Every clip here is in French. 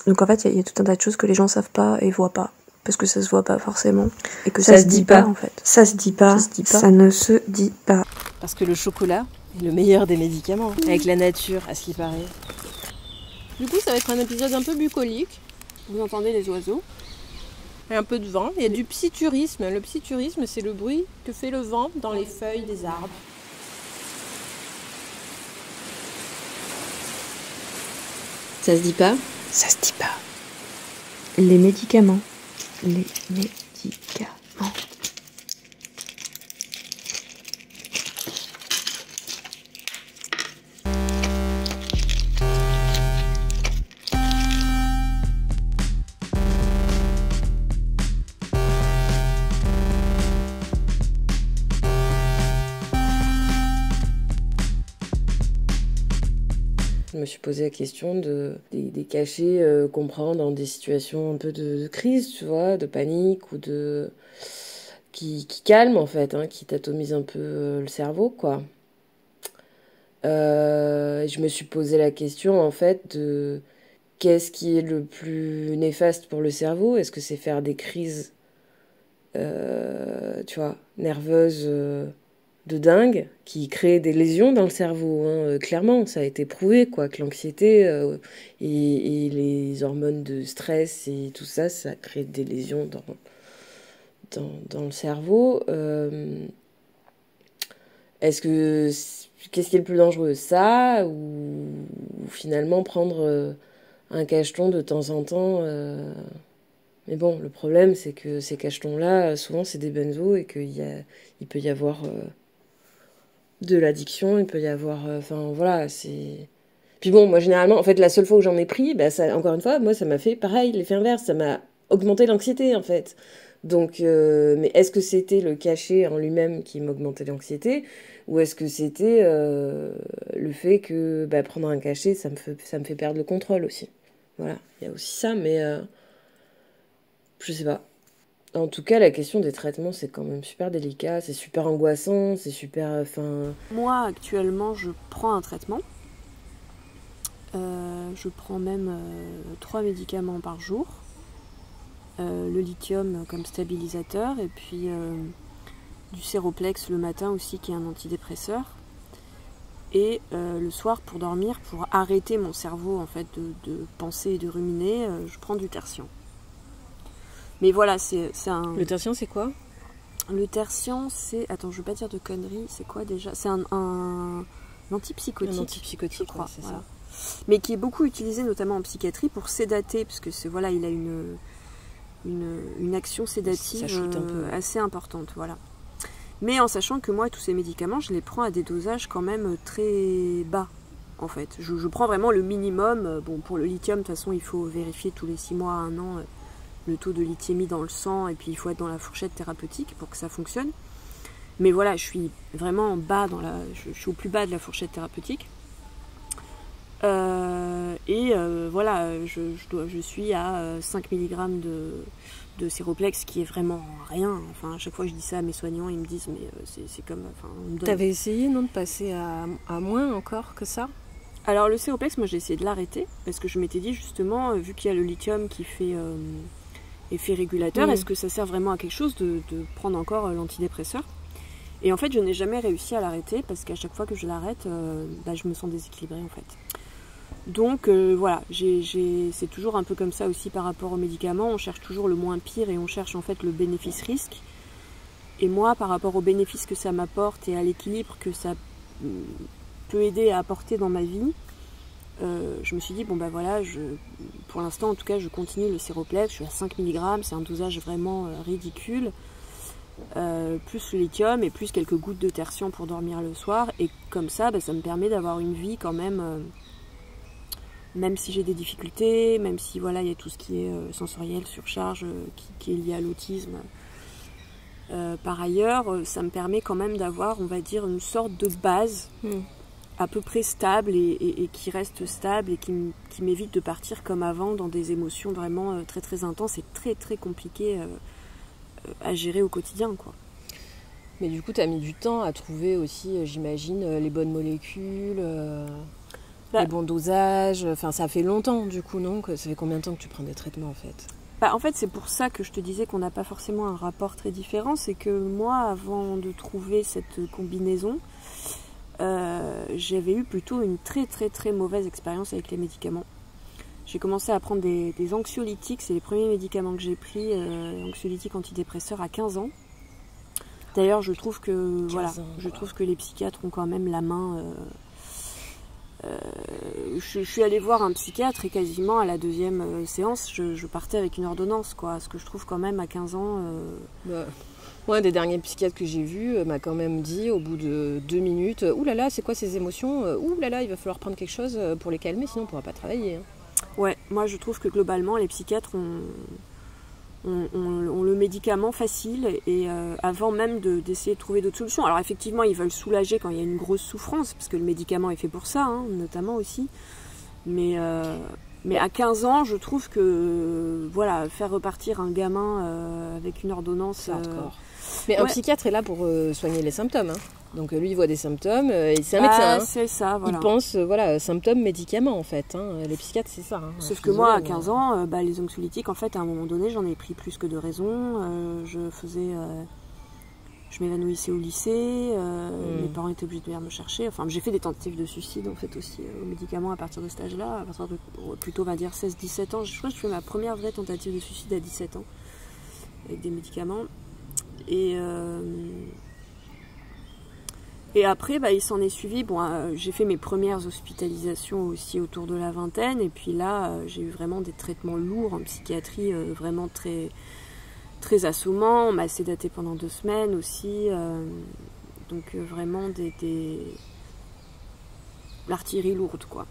Donc en fait, il y a tout un tas de choses que les gens savent pas et voient pas. Parce que ça se voit pas forcément. Et que ça se dit pas en fait. Ça se dit pas. Ça ne se dit pas. Parce que le chocolat est le meilleur des médicaments. Avec la nature, à ce qui paraît. Du coup, ça va être un épisode un peu bucolique. Vous entendez les oiseaux. Et un peu de vent. Il y a du psiturisme. Le psiturisme, c'est le bruit que fait le vent dans les feuilles des arbres. Ça se dit pas? Ça se dit pas. Les médicaments. Les médicaments. Je me suis posé la question des cachets qu'on prend dans des situations un peu de crise, tu vois, de panique ou de... qui calment en fait, hein, qui t'atomisent un peu le cerveau, quoi. Je me suis posé la question en fait de qu'est-ce qui est le plus néfaste pour le cerveau? Est-ce que c'est faire des crises, tu vois, nerveuses de dingue qui créent des lésions dans le cerveau, hein. Clairement, ça a été prouvé, quoi, que l'anxiété et les hormones de stress et tout ça, ça crée des lésions dans le cerveau. Qu'est-ce qui est le plus dangereux, ça ou finalement prendre un cacheton de temps en temps Mais bon, le problème, c'est que ces cachetons-là, souvent, c'est des benzos et il peut y avoir de l'addiction, il peut y avoir... Enfin, voilà, c'est... Puis bon, moi, généralement, en fait, la seule fois où j'en ai pris, bah, ça, encore une fois, moi, ça m'a fait pareil, l'effet inverse, ça m'a augmenté l'anxiété, en fait. Donc, mais est-ce que c'était le cachet en lui-même qui m'augmentait l'anxiété ou est-ce que c'était le fait que bah, prendre un cachet, ça me fait perdre le contrôle aussi. Voilà, il y a aussi ça, mais je sais pas. En tout cas, la question des traitements, c'est quand même super délicat, c'est super angoissant, c'est super... Moi, actuellement, je prends un traitement. Je prends même 3 médicaments par jour. Le lithium comme stabilisateur et puis du séroplex le matin aussi qui est un antidépresseur. Et le soir pour dormir, pour arrêter mon cerveau en fait de penser et de ruminer, je prends du tertian. Mais voilà, c'est un... Le tertian, c'est quoi? Le tertian, c'est... Attends, je veux pas dire de conneries, c'est quoi déjà? C'est un antipsychotique. Un antipsychotique, je crois, c'est voilà. ça. Mais qui est beaucoup utilisé notamment en psychiatrie pour sédater, parce que voilà, il a une action sédative un peu, ouais. assez importante, voilà. Mais en sachant que moi, tous ces médicaments, je les prends à des dosages quand même très bas, en fait. Je prends vraiment le minimum. Bon, pour le lithium, de toute façon, il faut vérifier tous les 6 mois à 1 an le taux de lithiémie dans le sang, et puis il faut être dans la fourchette thérapeutique pour que ça fonctionne. Mais voilà, je suis vraiment je suis au plus bas de la fourchette thérapeutique. Voilà, je suis à 5 mg de séroplex, qui est vraiment rien. Enfin, à chaque fois que je dis ça à mes soignants, ils me disent mais c'est comme... Enfin, T'avais essayé, non, de passer à moins encore que ça? Alors le séroplex, moi j'ai essayé de l'arrêter, parce que je m'étais dit justement, vu qu'il y a le lithium qui fait effet régulateur, est-ce que ça sert vraiment à quelque chose de prendre encore l'antidépresseur? Et en fait, je n'ai jamais réussi à l'arrêter, parce qu'à chaque fois que je l'arrête, je me sens déséquilibrée en fait. Donc voilà, c'est toujours un peu comme ça aussi par rapport aux médicaments. On cherche toujours le moins pire et on cherche en fait le bénéfice-risque. Et moi, par rapport au bénéfice que ça m'apporte et à l'équilibre que ça peut aider à apporter dans ma vie, je me suis dit, bon ben voilà, pour l'instant en tout cas, je continue le séroplex, je suis à 5 mg, c'est un dosage vraiment ridicule. Plus le lithium et plus quelques gouttes de tertian pour dormir le soir. Et comme ça, ça me permet d'avoir une vie quand même... même si j'ai des difficultés, même si voilà, il y a tout ce qui est sensoriel, surcharge, qui est lié à l'autisme. Par ailleurs, ça me permet quand même d'avoir, on va dire, une sorte de base à peu près stable et qui reste stable et qui m'évite de partir comme avant dans des émotions vraiment très très intenses et très très compliquées à gérer au quotidien, quoi. Mais du coup, tu as mis du temps à trouver aussi, j'imagine, les bonnes molécules. les bons dosages. Enfin, ça fait longtemps, du coup, non? Ça fait combien de temps que tu prends des traitements, en fait? En fait, c'est pour ça que je te disais qu'on n'a pas forcément un rapport très différent. C'est que moi, avant de trouver cette combinaison, j'avais eu plutôt une très très très mauvaise expérience avec les médicaments. J'ai commencé à prendre des anxiolytiques, c'est les premiers médicaments que j'ai pris, anxiolytiques antidépresseurs à 15 ans. D'ailleurs, je trouve que je trouve que les psychiatres ont quand même la main. Je suis allée voir un psychiatre et quasiment à la deuxième séance, je partais avec une ordonnance, quoi. Ce que je trouve quand même à 15 ans. Moi, un des derniers psychiatres que j'ai vu m'a quand même dit au bout de 2 minutes, ouh là là, c'est quoi ces émotions? Ouh là là, il va falloir prendre quelque chose pour les calmer, sinon on ne pourra pas travailler. Hein. Ouais, moi je trouve que globalement les psychiatres ont le médicament facile et avant même d'essayer de trouver d'autres solutions. Alors effectivement ils veulent soulager quand il y a une grosse souffrance, parce que le médicament est fait pour ça, hein, notamment aussi. Mais à 15 ans, je trouve que faire repartir un gamin avec une ordonnance... Mais un psychiatre est là pour soigner les symptômes. Hein. Donc lui, il voit des symptômes, et c'est un médecin. Hein. C'est ça, voilà. Il pense, symptômes, médicaments, en fait. Hein. Les psychiatres, c'est ça. Hein. Sauf que moi, à 15 ans, les anxiolytiques, en fait, à un moment donné, j'en ai pris plus que de raison. Je m'évanouissais au lycée, mes parents étaient obligés de venir me chercher. Enfin, j'ai fait des tentatives de suicide, en fait, aussi, aux médicaments à partir de cet âge-là, à partir de, plutôt, on va dire, 16-17 ans. Je crois que je fais ma première vraie tentative de suicide à 17 ans, avec des médicaments. Et après, il s'en est suivi. J'ai fait mes premières hospitalisations aussi autour de la vingtaine. Et puis là, j'ai eu vraiment des traitements lourds en psychiatrie, vraiment très, très assommants. On m'a sédaté pendant 2 semaines aussi. Donc vraiment l'artillerie lourde, quoi.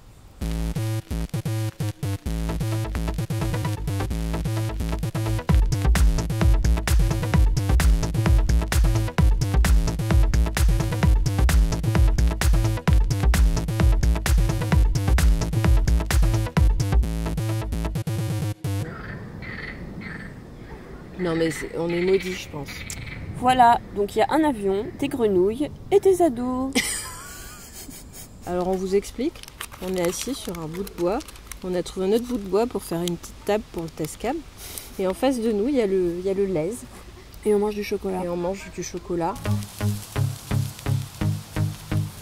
Non mais on est maudits, je pense. Voilà, donc il y a un avion, des grenouilles et des ados. Alors on vous explique, on est assis sur un bout de bois, on a trouvé un autre bout de bois pour faire une petite table pour le test cam. Et en face de nous, il y a le lez. Et on mange du chocolat.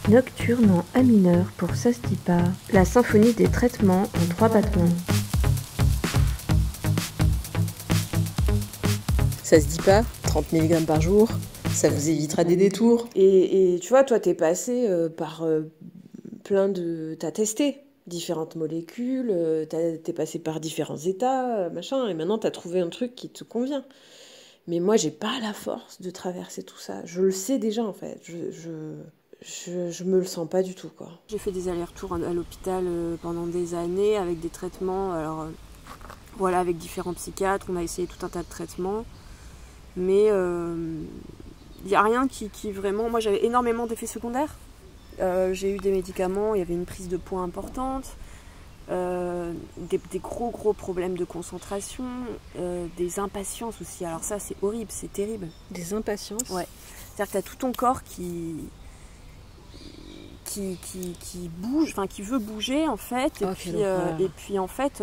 Nocturne en A mineur pour Sastipa, la symphonie des traitements en 3 battements. Ça se dit pas, 30 mg par jour, ça vous évitera des détours. Et tu vois, toi, t'es passé par plein de... T'as testé différentes molécules, t'es passé par différents états, machin, et maintenant t'as trouvé un truc qui te convient. Mais moi, j'ai pas la force de traverser tout ça. Je le sais déjà, en fait. Je me le sens pas du tout, quoi. J'ai fait des allers-retours à l'hôpital pendant des années avec des traitements, avec différents psychiatres. On a essayé tout un tas de traitements. Mais il n'y a rien qui vraiment... Moi, j'avais énormément d'effets secondaires. J'ai eu des médicaments, il y avait une prise de poids importante, des gros problèmes de concentration, des impatiences aussi. Alors ça, c'est horrible, c'est terrible. Des impatiences? Ouais. C'est-à-dire que tu as tout ton corps qui bouge, enfin qui veut bouger en fait. Et puis en fait...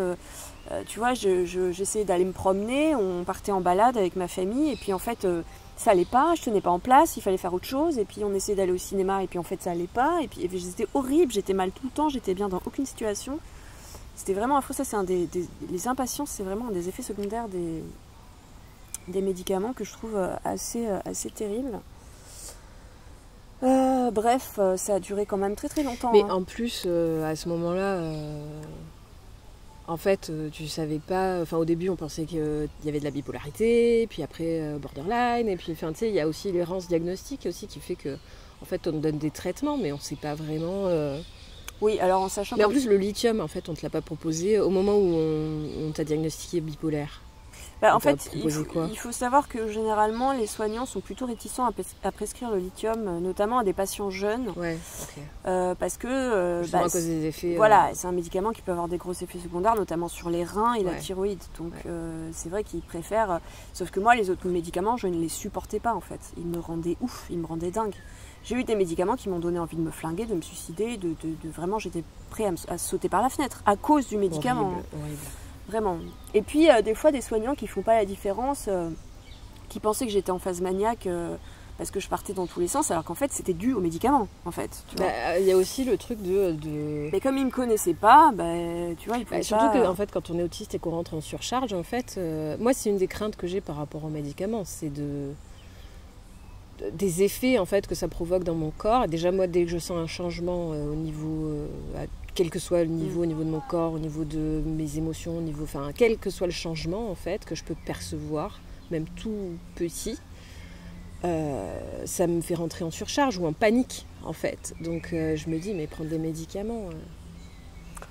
tu vois, j'essayais d'aller me promener, on partait en balade avec ma famille, et puis en fait, ça allait pas, je tenais pas en place, il fallait faire autre chose, et puis on essayait d'aller au cinéma, et puis en fait, ça allait pas, et puis c'était horrible, j'étais mal tout le temps, j'étais bien dans aucune situation. C'était vraiment affreux, ça, c'est les impatiences, c'est vraiment un des effets secondaires des médicaments que je trouve assez terrible. Bref, ça a duré quand même très très longtemps. Mais en plus, à ce moment-là... En fait, tu savais pas... Enfin, au début, on pensait qu'il y avait de la bipolarité, puis après, borderline, et puis, tu sais, il y a aussi l'errance diagnostique aussi qui fait que, en fait, on donne des traitements, mais on sait pas vraiment... Oui, alors en sachant... Mais en plus, le lithium, en fait, on te l'a pas proposé au moment où on t'a diagnostiqué bipolaire. En fait, il faut savoir que généralement, les soignants sont plutôt réticents à prescrire le lithium, notamment à des patients jeunes. Ouais, ok. Parce que... à cause des effets... Voilà, c'est un médicament qui peut avoir des gros effets secondaires, notamment sur les reins et la thyroïde. Donc, c'est vrai qu'ils préfèrent... Sauf que moi, les autres médicaments, je ne les supportais pas, en fait. Ils me rendaient ouf, ils me rendaient dingue. J'ai eu des médicaments qui m'ont donné envie de me flinguer, de me suicider, de vraiment, j'étais prêt à sauter par la fenêtre à cause du médicament. Horrible. Vraiment. Et puis, des fois, des soignants qui font pas la différence, qui pensaient que j'étais en phase maniaque parce que je partais dans tous les sens, alors qu'en fait, c'était dû aux médicaments, en fait. Il y a aussi le truc de... Mais comme ils me connaissaient pas, tu vois, ils pouvaient surtout pas... que, en fait, quand on est autiste et qu'on rentre en surcharge, en fait, moi, c'est une des craintes que j'ai par rapport aux médicaments, c'est des effets, en fait, que ça provoque dans mon corps. Et déjà, moi, dès que je sens un changement au niveau... quel que soit le niveau, au niveau de mon corps, au niveau de mes émotions, quel que soit le changement, en fait, que je peux percevoir, même tout petit, ça me fait rentrer en surcharge ou en panique, en fait. Donc, je me dis, mais prendre des médicaments...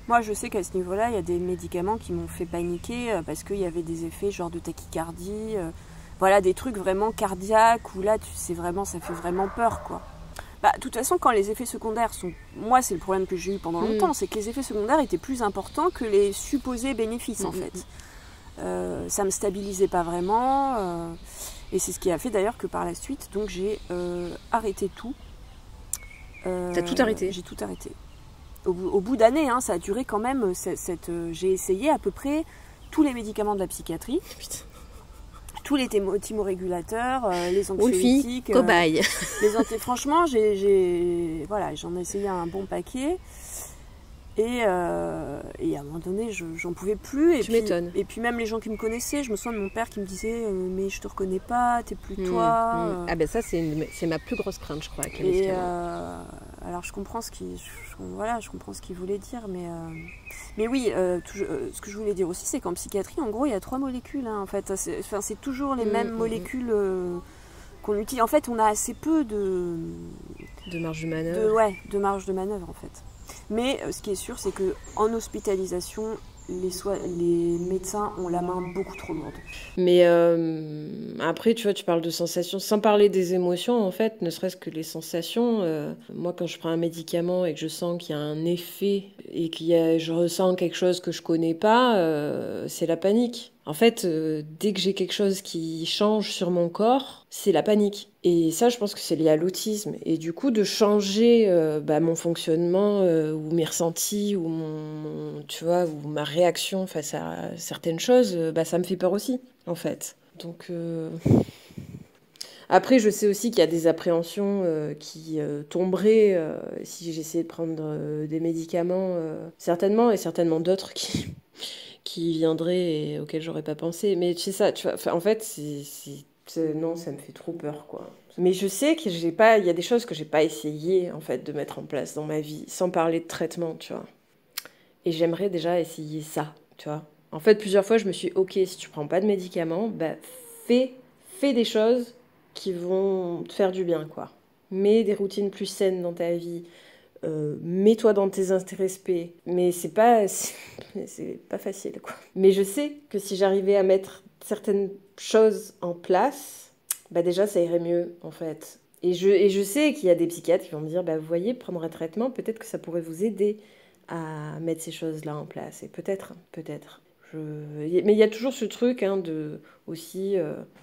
Moi, je sais qu'à ce niveau-là, il y a des médicaments qui m'ont fait paniquer parce qu'il y avait des effets genre de tachycardie, voilà, des trucs vraiment cardiaques où là, tu sais vraiment, ça fait vraiment peur, quoi. De toute façon, quand les effets secondaires sont... Moi, c'est le problème que j'ai eu pendant longtemps, c'est que les effets secondaires étaient plus importants que les supposés bénéfices, en fait. Ça me stabilisait pas vraiment, et c'est ce qui a fait d'ailleurs que par la suite, donc j'ai arrêté tout. T'as tout arrêté? J'ai tout arrêté. Au bout d'années, ça a duré quand même. J'ai essayé à peu près tous les médicaments de la psychiatrie. Putain. Tous les thymorégulateurs, les anxiolytiques, cobaye. Franchement, j'en ai essayé un bon paquet. Et à un moment donné, j'en pouvais plus. Tu m'étonnes. Et puis même les gens qui me connaissaient, je me souviens de mon père qui me disait mais je te reconnais pas, t'es plus toi. Ah ben ça, c'est ma plus grosse crainte, je crois. Avec les alors je comprends ce qu'il voulait dire, mais oui, ce que je voulais dire aussi, c'est qu'en psychiatrie, en gros, il y a 3 molécules. En fait, c'est toujours les mêmes molécules qu'on utilise. En fait, on a assez peu de marge de manœuvre. De marge de manœuvre, en fait. Mais ce qui est sûr, c'est qu'en hospitalisation, les médecins ont la main beaucoup trop lourde. Mais après, tu vois, tu parles de sensations, sans parler des émotions, en fait, ne serait-ce que les sensations. Moi, quand je prends un médicament et que je sens qu'il y a un effet et je ressens quelque chose que je connais pas, c'est la panique. En fait, dès que j'ai quelque chose qui change sur mon corps, c'est la panique. Et ça, je pense que c'est lié à l'autisme. Et du coup, de changer mon fonctionnement ou mes ressentis ou ou ma réaction face à certaines choses, ça me fait peur aussi, en fait. Donc, après, je sais aussi qu'il y a des appréhensions qui tomberaient si j'essayais de prendre des médicaments, certainement, et certainement d'autres qui viendraient et auxquels j'aurais pas pensé. Mais c'est ça, tu vois, en fait, non, ça me fait trop peur, quoi. Mais je sais qu'il y a des choses que j'ai pas essayé, en fait, de mettre en place dans ma vie, sans parler de traitement, tu vois. Et j'aimerais déjà essayer ça, tu vois. En fait, plusieurs fois, je me suis dit, ok, si tu prends pas de médicaments, fais des choses qui vont te faire du bien, quoi. Mets des routines plus saines dans ta vie. Mets-toi dans tes intérêts, mais c'est pas facile, quoi. Mais je sais que si j'arrivais à mettre certaines choses en place, déjà ça irait mieux, en fait. Et je sais qu'il y a des psychiatres qui vont me dire, vous voyez, prendre un traitement, peut-être que ça pourrait vous aider à mettre ces choses-là en place. Et peut-être. Mais il y a toujours ce truc aussi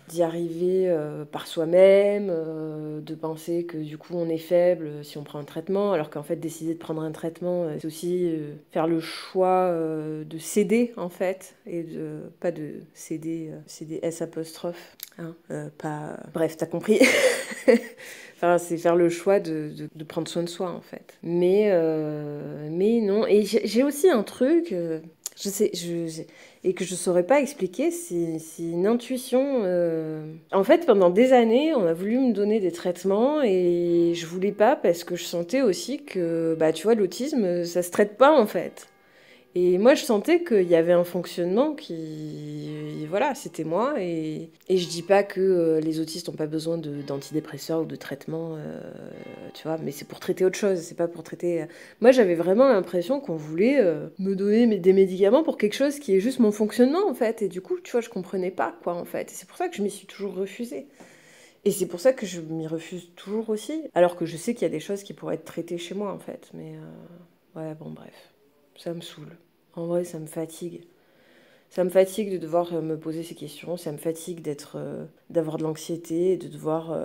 d'y arriver par soi-même, de penser que du coup on est faible si on prend un traitement, alors qu'en fait décider de prendre un traitement, c'est aussi faire le choix de céder, en fait, et pas de céder, céder S apostrophe, pas... Bref, t'as compris. Enfin, c'est faire le choix de prendre soin de soi, en fait. Mais non. Et j'ai aussi un truc... et que je saurais pas expliquer, c'est une intuition. En fait, pendant des années, on a voulu me donner des traitements et je voulais pas parce que je sentais aussi que, tu vois, l'autisme, ça se traite pas, en fait. Et moi, je sentais qu'il y avait un fonctionnement qui... Voilà, c'était moi. Et je dis pas que les autistes n'ont pas besoin d'antidépresseurs ou de traitements, tu vois, mais c'est pour traiter autre chose, c'est pas pour traiter... Moi, j'avais vraiment l'impression qu'on voulait me donner des médicaments pour quelque chose qui est juste mon fonctionnement, en fait. Et du coup, tu vois, je comprenais pas, quoi, en fait. Et c'est pour ça que je m'y suis toujours refusée. Et c'est pour ça que je m'y refuse toujours aussi. Alors que je sais qu'il y a des choses qui pourraient être traitées chez moi, en fait. Mais, ouais, bon, bref. Ça me saoule. En vrai, ça me fatigue. Ça me fatigue de devoir me poser ces questions. Ça me fatigue d'avoir de l'anxiété, de devoir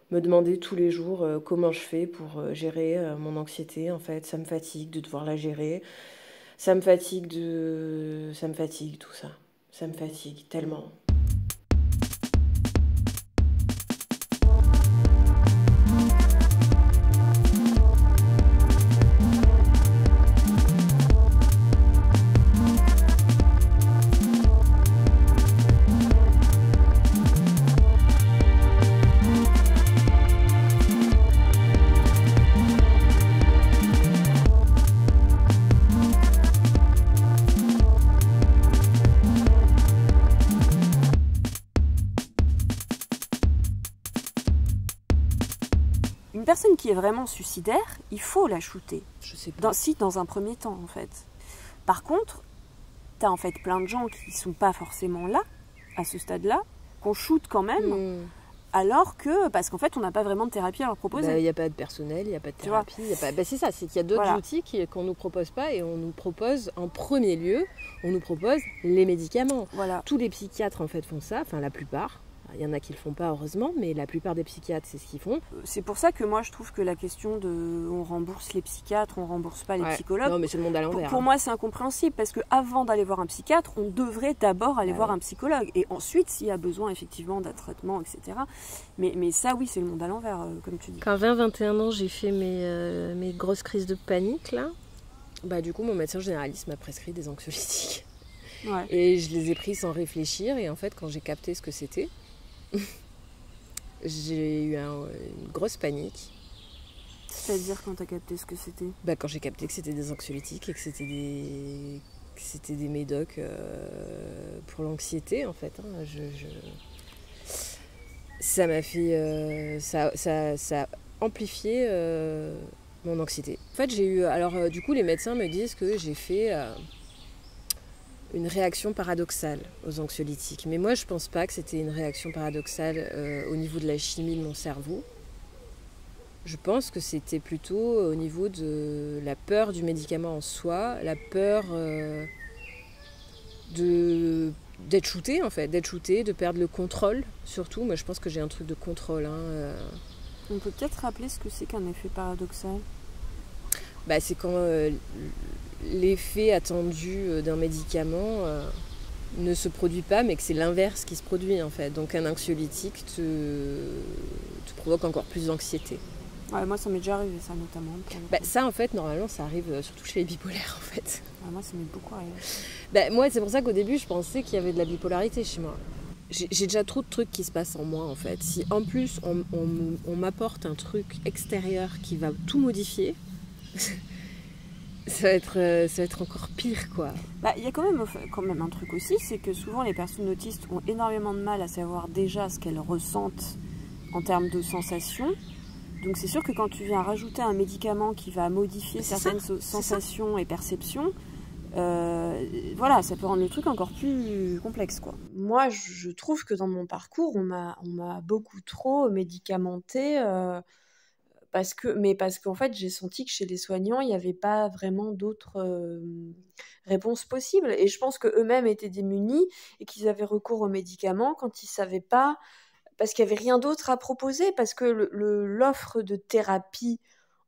me demander tous les jours comment je fais pour gérer mon anxiété. En fait, ça me fatigue de devoir la gérer. Ça me fatigue tout ça. Ça me fatigue tellement. Une personne qui est vraiment suicidaire, il faut la shooter. Je sais pas. Dans un premier temps, en fait. Par contre, t'as en fait plein de gens qui sont pas forcément là, à ce stade-là, qu'on shoot quand même, alors que, parce qu'en fait, on n'a pas vraiment de thérapie à leur proposer. Il n'y a pas de personnel, il n'y a pas de thérapie. C'est ça, c'est qu'il y a d'autres outils qu'on ne nous propose pas et on nous propose, en premier lieu, on nous propose les médicaments. Voilà. Tous les psychiatres, en fait, font ça, enfin la plupart. Il y en a qui le font pas, heureusement, mais la plupart des psychiatres, c'est ce qu'ils font. C'est pour ça que moi, je trouve que la question de on rembourse les psychiatres, on rembourse pas les psychologues. Non, mais c'est le monde à l'envers. Pour moi, c'est incompréhensible parce que avant d'aller voir un psychiatre, on devrait d'abord aller voir un psychologue. Et ensuite, s'il y a besoin effectivement d'un traitement, etc. Mais ça, oui, c'est le monde à l'envers, comme tu dis. Quand 20-21 ans, j'ai fait mes grosses crises de panique, là. Du coup, mon médecin généraliste m'a prescrit des anxiolytiques. Ouais. Et je les ai pris sans réfléchir. Et en fait, quand j'ai capté ce que c'était, j'ai eu une grosse panique. C'est-à-dire quand t'as capté ce que c'était ? Quand j'ai capté que c'était des anxiolytiques et que c'était des médocs pour l'anxiété, en fait. Ça m'a fait... ça a amplifié mon anxiété. En fait, j'ai eu... Alors, du coup, les médecins me disent que j'ai fait... une réaction paradoxale aux anxiolytiques. Mais moi, je pense pas que c'était une réaction paradoxale au niveau de la chimie de mon cerveau. Je pense que c'était plutôt au niveau de la peur du médicament en soi, la peur d'être shooté, en fait, de perdre le contrôle, surtout. Moi, je pense que j'ai un truc de contrôle. On peut peut-être rappeler ce que c'est qu'un effet paradoxal ? C'est quand l'effet attendu d'un médicament ne se produit pas, mais que c'est l'inverse qui se produit, en fait. Donc un anxiolytique te provoque encore plus d'anxiété. Ouais, moi, ça m'est déjà arrivé, ça, notamment. Ça, en fait, normalement, ça arrive surtout chez les bipolaires, en fait. Moi, ça m'est beaucoup arrivé. Moi, c'est pour ça qu'au début, je pensais qu'il y avait de la bipolarité chez moi. J'ai déjà trop de trucs qui se passent en moi, en fait. Si, en plus, on m'apporte un truc extérieur qui va tout modifier... ça va être encore pire, quoi. Il y a quand même un truc aussi, c'est que souvent les personnes autistes ont énormément de mal à savoir déjà ce qu'elles ressentent en termes de sensations. Donc c'est sûr que quand tu viens rajouter un médicament qui va modifier certaines sensations et perceptions, ça peut rendre le truc encore plus complexe, quoi. Moi, je trouve que dans mon parcours, on m'a beaucoup trop médicamenté. Parce qu'en fait, j'ai senti que chez les soignants, il n'y avait pas vraiment d'autres réponses possibles. Et je pense qu'eux-mêmes étaient démunis et qu'ils avaient recours aux médicaments quand ils ne savaient pas, parce qu'il n'y avait rien d'autre à proposer, parce que l'offre de thérapie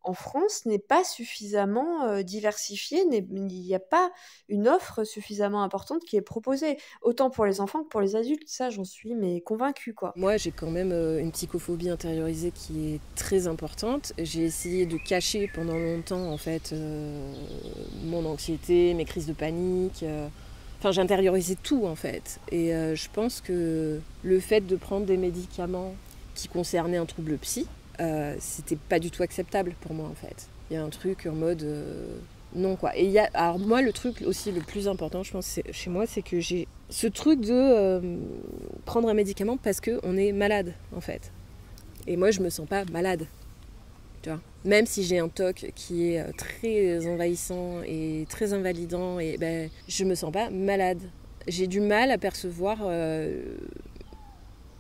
en France n'est pas suffisamment diversifiée, il n'y a pas une offre suffisamment importante qui est proposée, autant pour les enfants que pour les adultes, ça j'en suis convaincue, quoi. Moi j'ai quand même une psychophobie intériorisée qui est très importante. J'ai essayé de cacher pendant longtemps en fait mon anxiété, mes crises de panique, j'ai intériorisé tout en fait. Et je pense que le fait de prendre des médicaments qui concernaient un trouble psy, c'était pas du tout acceptable pour moi en fait. Il y a un truc en mode non quoi. Et alors moi le truc aussi le plus important je pense chez moi, c'est que j'ai ce truc de prendre un médicament parce qu'on est malade en fait. Et moi je me sens pas malade, tu vois. Même si j'ai un TOC qui est très envahissant et très invalidant, et je me sens pas malade. J'ai du mal à percevoir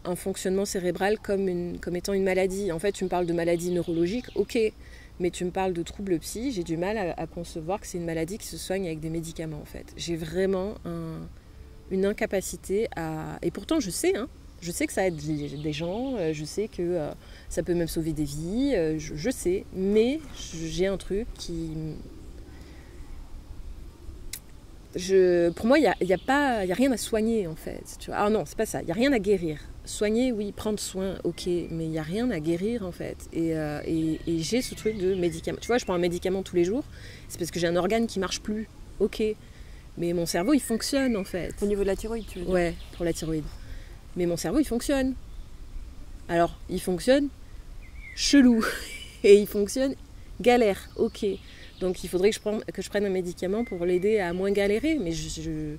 un fonctionnement cérébral comme étant une maladie. En fait, tu me parles de maladie neurologique, ok, mais tu me parles de troubles psy, j'ai du mal à concevoir que c'est une maladie qui se soigne avec des médicaments, en fait. J'ai vraiment une incapacité à... Et pourtant, je sais, Je sais que ça aide des gens, je sais que ça peut même sauver des vies, je sais, mais j'ai un truc qui... Pour moi, il n'y a rien à soigner, en fait. Tu vois. Ah non, c'est pas ça, il n'y a rien à guérir. Soigner, oui, prendre soin, ok, mais il n'y a rien à guérir, en fait. Et j'ai ce truc de médicament. Tu vois, je prends un médicament tous les jours, c'est parce que j'ai un organe qui ne marche plus, ok. Mais mon cerveau, il fonctionne, en fait. Au niveau de la thyroïde, tu veux dire? Ouais, pour la thyroïde. Mais mon cerveau, il fonctionne. Alors, il fonctionne chelou. Et il fonctionne galère, ok. Donc, il faudrait que je prenne un médicament pour l'aider à moins galérer. Mais je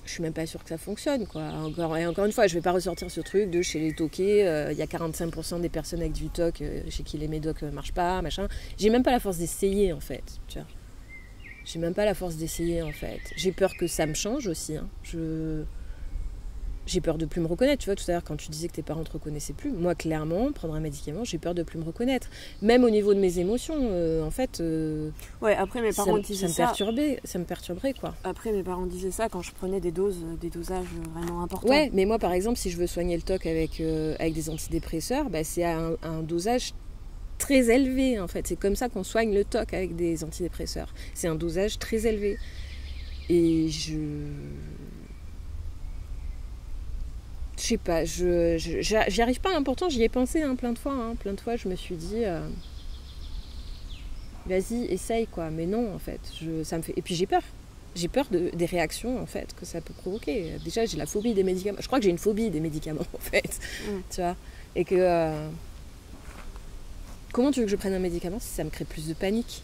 suis même pas sûre que ça fonctionne, quoi. Encore une fois, je vais pas ressortir ce truc de chez les toqués, il y a 45% des personnes avec du TOC chez qui les médocs marchent pas, machin. J'ai même pas la force d'essayer, en fait, tu vois. J'ai même pas la force d'essayer, en fait. J'ai peur que ça me change aussi, hein. J'ai peur de plus me reconnaître. Tu vois, tout à l'heure, quand tu disais que tes parents te reconnaissaient plus, moi, clairement, prendre un médicament, j'ai peur de plus me reconnaître. Même au niveau de mes émotions, en fait... ouais, après, mes parents disaient ça... Ça me perturberait, quoi. Après, mes parents disaient ça quand je prenais des dosages vraiment importants. Ouais, mais moi, par exemple, si je veux soigner le TOC avec des antidépresseurs, bah, c'est un dosage très élevé, en fait. C'est comme ça qu'on soigne le TOC avec des antidépresseurs. C'est un dosage très élevé. Et je sais pas, j'y arrive pas, hein. Pourtant j'y ai pensé plein de fois, plein de fois je me suis dit vas-y, essaye, quoi. Mais non, en fait, ça me fait... Et puis j'ai peur des réactions, en fait, que ça peut provoquer. Déjà, j'ai la phobie des médicaments. Je crois que j'ai une phobie des médicaments, en fait. Tu vois. Et que... Comment tu veux que je prenne un médicament si ça me crée plus de panique ?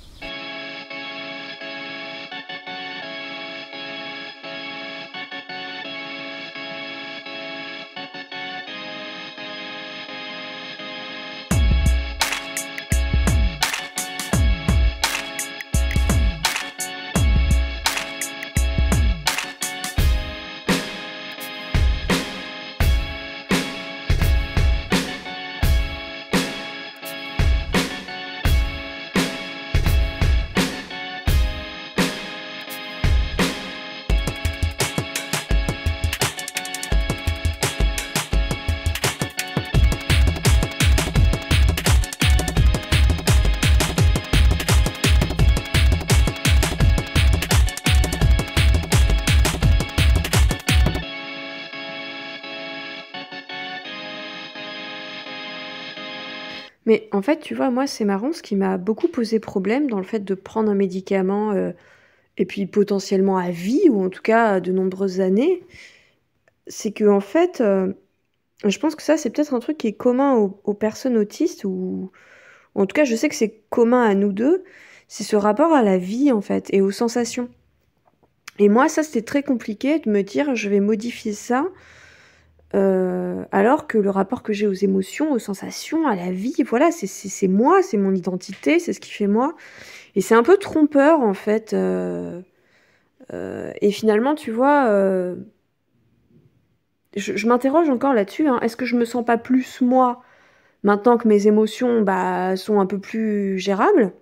Mais en fait, tu vois, moi, c'est marrant, ce qui m'a beaucoup posé problème dans le fait de prendre un médicament, et puis potentiellement à vie, ou en tout cas à de nombreuses années, c'est que en fait, je pense que ça, c'est peut-être un truc qui est commun aux personnes autistes, ou en tout cas, je sais que c'est commun à nous deux, c'est ce rapport à la vie, en fait, et aux sensations. Et moi, ça, c'était très compliqué de me dire, je vais modifier ça, alors que le rapport que j'ai aux émotions, aux sensations, à la vie, voilà, c'est moi, c'est mon identité, c'est ce qui fait moi. Et c'est un peu trompeur, en fait. Et finalement, tu vois, je m'interroge encore là-dessus, hein. Est-ce que je me sens pas plus moi, maintenant que mes émotions sont un peu plus gérables ?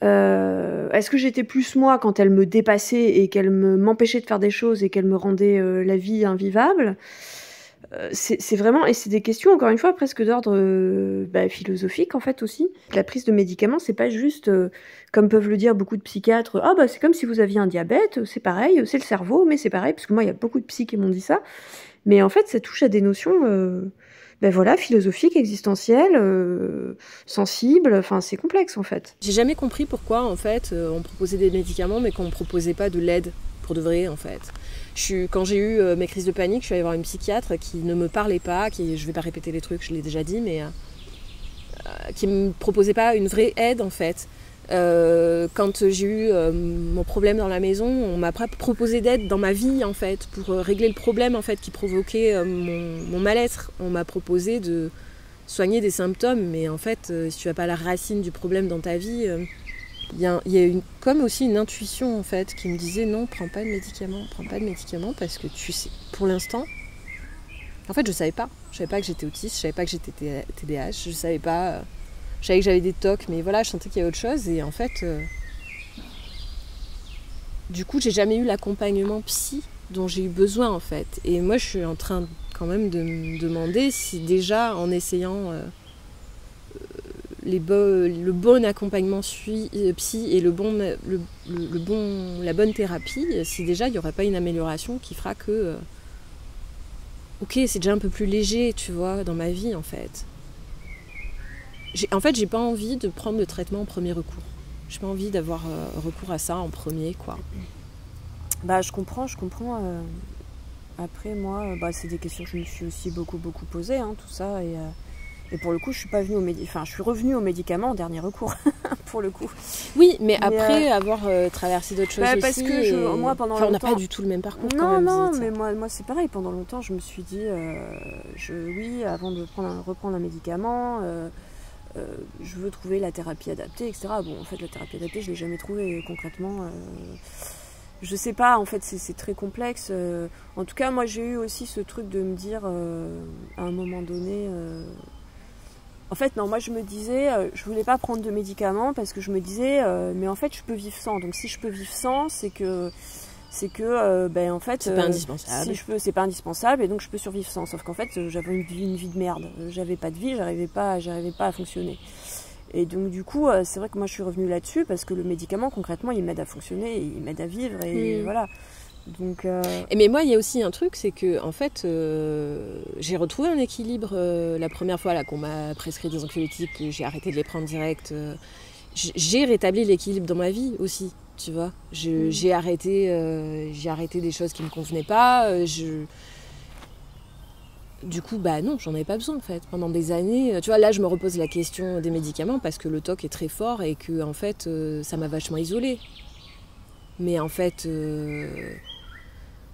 Est-ce que j'étais plus moi quand elles me dépassaient et qu'elles m'empêchaient de faire des choses et qu'elles me rendaient la vie invivable ? C'est vraiment, et c'est des questions, encore une fois, presque d'ordre philosophique, en fait, aussi. La prise de médicaments, c'est pas juste, comme peuvent le dire beaucoup de psychiatres, c'est comme si vous aviez un diabète, c'est pareil, c'est le cerveau, mais c'est pareil, parce que moi, il y a beaucoup de psys qui m'ont dit ça. Mais en fait, ça touche à des notions... philosophique, existentielle, sensible, enfin c'est complexe en fait. J'ai jamais compris pourquoi en fait on proposait des médicaments mais qu'on ne proposait pas de l'aide pour de vrai en fait. Quand j'ai eu mes crises de panique, je suis allée voir une psychiatre qui ne me parlait pas, je vais pas répéter les trucs, je l'ai déjà dit, mais qui me proposait pas une vraie aide en fait. Quand j'ai eu mon problème dans la maison, on m'a pas proposé d'aide dans ma vie en fait pour régler le problème en fait qui provoquait mon mal-être. On m'a proposé de soigner des symptômes, mais en fait si tu n'as pas la racine du problème dans ta vie, il y a comme aussi une intuition en fait qui me disait non, prends pas de médicaments parce que tu sais, pour l'instant, en fait je savais pas que j'étais autiste, je savais pas que j'étais TDAH, je savais pas. Je savais que j'avais des TOC, mais voilà, je sentais qu'il y avait autre chose. Et en fait, du coup, j'ai jamais eu l'accompagnement psy dont j'ai eu besoin en fait. Et moi je suis en train quand même de me demander si déjà en essayant le bon accompagnement psy et la bonne thérapie, si déjà il n'y aurait pas une amélioration qui fera que ok, c'est déjà un peu plus léger, tu vois, dans ma vie en fait. J'ai pas envie de prendre le traitement en premier recours. J'ai pas envie d'avoir recours à ça en premier, quoi. Bah, je comprends. Après, moi, c'est des questions que je me suis aussi beaucoup posées, hein, tout ça. Et pour le coup, je suis pas venue je suis revenue aux médicaments en dernier recours, pour le coup. Oui, mais après avoir traversé d'autres choses aussi. Parce que moi, pendant longtemps... on n'a pas du tout le même parcours non, quand même. Non, mais moi c'est pareil. Pendant longtemps, je me suis dit, avant de reprendre un médicament... je veux trouver la thérapie adaptée, etc. Bon, en fait, la thérapie adaptée, je ne l'ai jamais trouvée concrètement. Je sais pas, en fait, c'est très complexe. En tout cas, moi, j'ai eu aussi ce truc de me dire, à un moment donné... En fait, non, moi, je me disais, je voulais pas prendre de médicaments parce que je me disais, mais en fait, je peux vivre sans. Donc, si je peux vivre sans, c'est que en fait c'est pas indispensable. C'est pas indispensable et donc je peux survivre sans. Sauf qu'en fait j'avais une vie de merde, j'avais pas de vie, j'arrivais pas à fonctionner. Et donc du coup c'est vrai que moi je suis revenue là-dessus parce que le médicament concrètement il m'aide à fonctionner, il m'aide à vivre et voilà. Donc mais moi il y a aussi un truc, c'est que en fait j'ai retrouvé un équilibre la première fois là qu'on m'a prescrit des anxiolytiques, que j'ai arrêté de les prendre direct. J'ai rétabli l'équilibre dans ma vie aussi. Tu vois, j'ai arrêté des choses qui me convenaient pas. Du coup, non, j'en avais pas besoin en fait. Pendant des années, tu vois, là, je me repose la question des médicaments parce que le TOC est très fort et que en fait, ça m'a vachement isolée. Mais en fait,